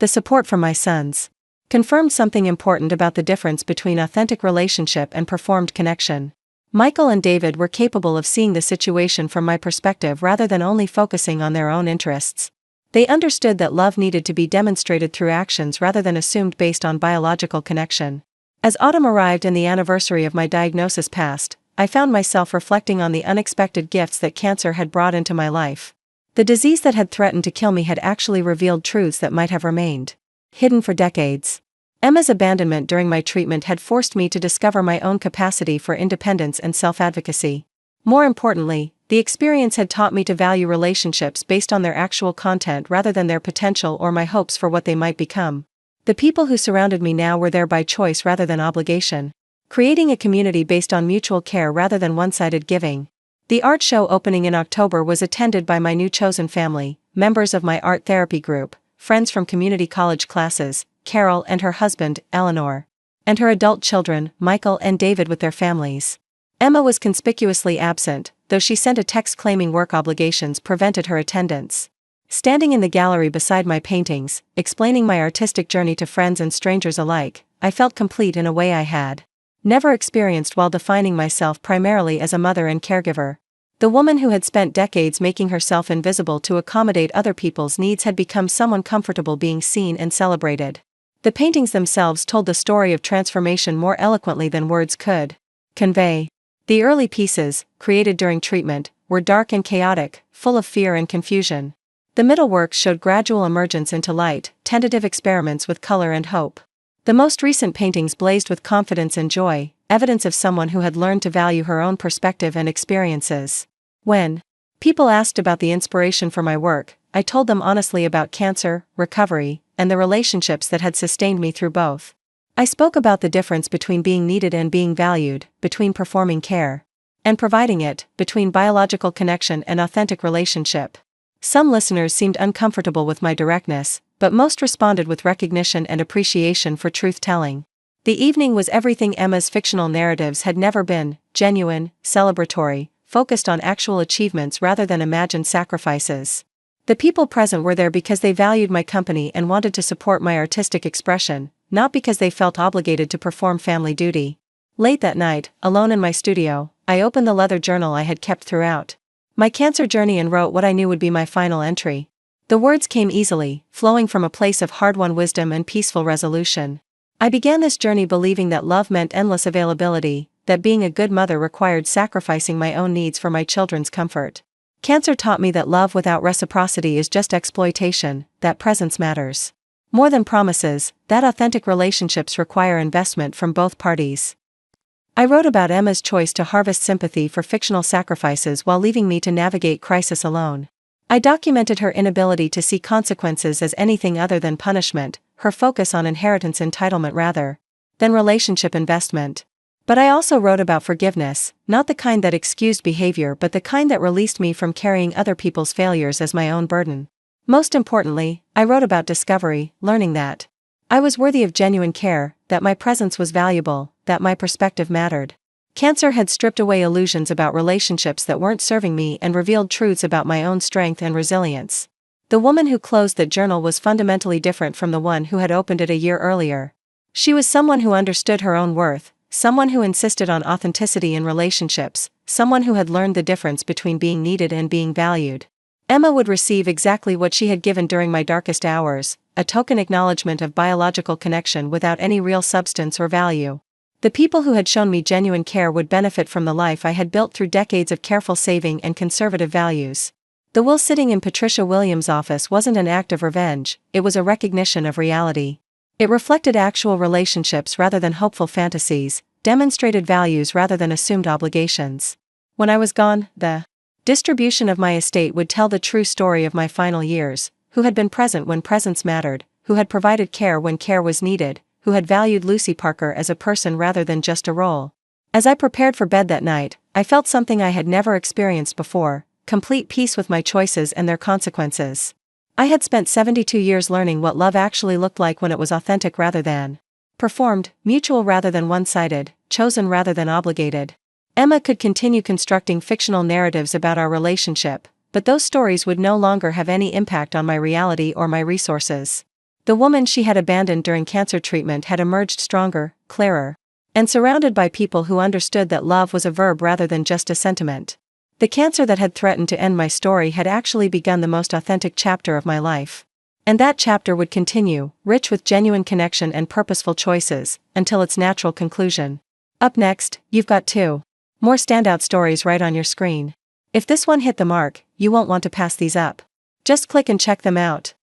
The support from my sons confirmed something important about the difference between authentic relationship and performed connection. Michael and David were capable of seeing the situation from my perspective rather than only focusing on their own interests. They understood that love needed to be demonstrated through actions rather than assumed based on biological connection. As autumn arrived and the anniversary of my diagnosis passed, I found myself reflecting on the unexpected gifts that cancer had brought into my life. The disease that had threatened to kill me had actually revealed truths that might have remained hidden for decades. Emma's abandonment during my treatment had forced me to discover my own capacity for independence and self-advocacy. More importantly, the experience had taught me to value relationships based on their actual content rather than their potential or my hopes for what they might become. The people who surrounded me now were there by choice rather than obligation, creating a community based on mutual care rather than one-sided giving. The art show opening in October was attended by my new chosen family, members of my art therapy group, friends from community college classes, Carol and her husband, Eleanor, and her adult children, Michael and David with their families. Emma was conspicuously absent, though she sent a text claiming work obligations prevented her attendance. Standing in the gallery beside my paintings, explaining my artistic journey to friends and strangers alike, I felt complete in a way I had never experienced while defining myself primarily as a mother and caregiver. The woman who had spent decades making herself invisible to accommodate other people's needs had become someone comfortable being seen and celebrated. The paintings themselves told the story of transformation more eloquently than words could convey. The early pieces, created during treatment, were dark and chaotic, full of fear and confusion. The middle works showed gradual emergence into light, tentative experiments with color and hope. The most recent paintings blazed with confidence and joy, evidence of someone who had learned to value her own perspective and experiences. When people asked about the inspiration for my work, I told them honestly about cancer, recovery, and the relationships that had sustained me through both. I spoke about the difference between being needed and being valued, between performing care and providing it, between biological connection and authentic relationship. Some listeners seemed uncomfortable with my directness, but most responded with recognition and appreciation for truth-telling. The evening was everything Emma's fictional narratives had never been: genuine, celebratory, focused on actual achievements rather than imagined sacrifices. The people present were there because they valued my company and wanted to support my artistic expression, not because they felt obligated to perform family duty. Late that night, alone in my studio, I opened the leather journal I had kept throughout my cancer journey and wrote what I knew would be my final entry. The words came easily, flowing from a place of hard-won wisdom and peaceful resolution. I began this journey believing that love meant endless availability, that being a good mother required sacrificing my own needs for my children's comfort. Cancer taught me that love without reciprocity is just exploitation, that presence matters more than promises, that authentic relationships require investment from both parties. I wrote about Emma's choice to harvest sympathy for fictional sacrifices while leaving me to navigate crisis alone. I documented her inability to see consequences as anything other than punishment, her focus on inheritance entitlement rather than relationship investment. But I also wrote about forgiveness, not the kind that excused behavior but the kind that released me from carrying other people's failures as my own burden. Most importantly, I wrote about discovery, learning that I was worthy of genuine care, that my presence was valuable, that my perspective mattered. Cancer had stripped away illusions about relationships that weren't serving me and revealed truths about my own strength and resilience. The woman who closed that journal was fundamentally different from the one who had opened it a year earlier. She was someone who understood her own worth, someone who insisted on authenticity in relationships, someone who had learned the difference between being needed and being valued. Emma would receive exactly what she had given during my darkest hours, a token acknowledgement of biological connection without any real substance or value. The people who had shown me genuine care would benefit from the life I had built through decades of careful saving and conservative values. The will sitting in Patricia Williams' office wasn't an act of revenge, it was a recognition of reality. It reflected actual relationships rather than hopeful fantasies, demonstrated values rather than assumed obligations. When I was gone, the distribution of my estate would tell the true story of my final years: who had been present when presence mattered, who had provided care when care was needed, who had valued Lucy Parker as a person rather than just a role. As I prepared for bed that night, I felt something I had never experienced before: complete peace with my choices and their consequences. I had spent 72 years learning what love actually looked like when it was authentic rather than performed, mutual rather than one-sided, chosen rather than obligated. Emma could continue constructing fictional narratives about our relationship, but those stories would no longer have any impact on my reality or my resources. The woman she had abandoned during cancer treatment had emerged stronger, clearer, and surrounded by people who understood that love was a verb rather than just a sentiment. The cancer that had threatened to end my story had actually begun the most authentic chapter of my life. And that chapter would continue, rich with genuine connection and purposeful choices, until its natural conclusion. Up next, you've got 2 more standout stories right on your screen. If this one hit the mark, you won't want to pass these up. Just click and check them out.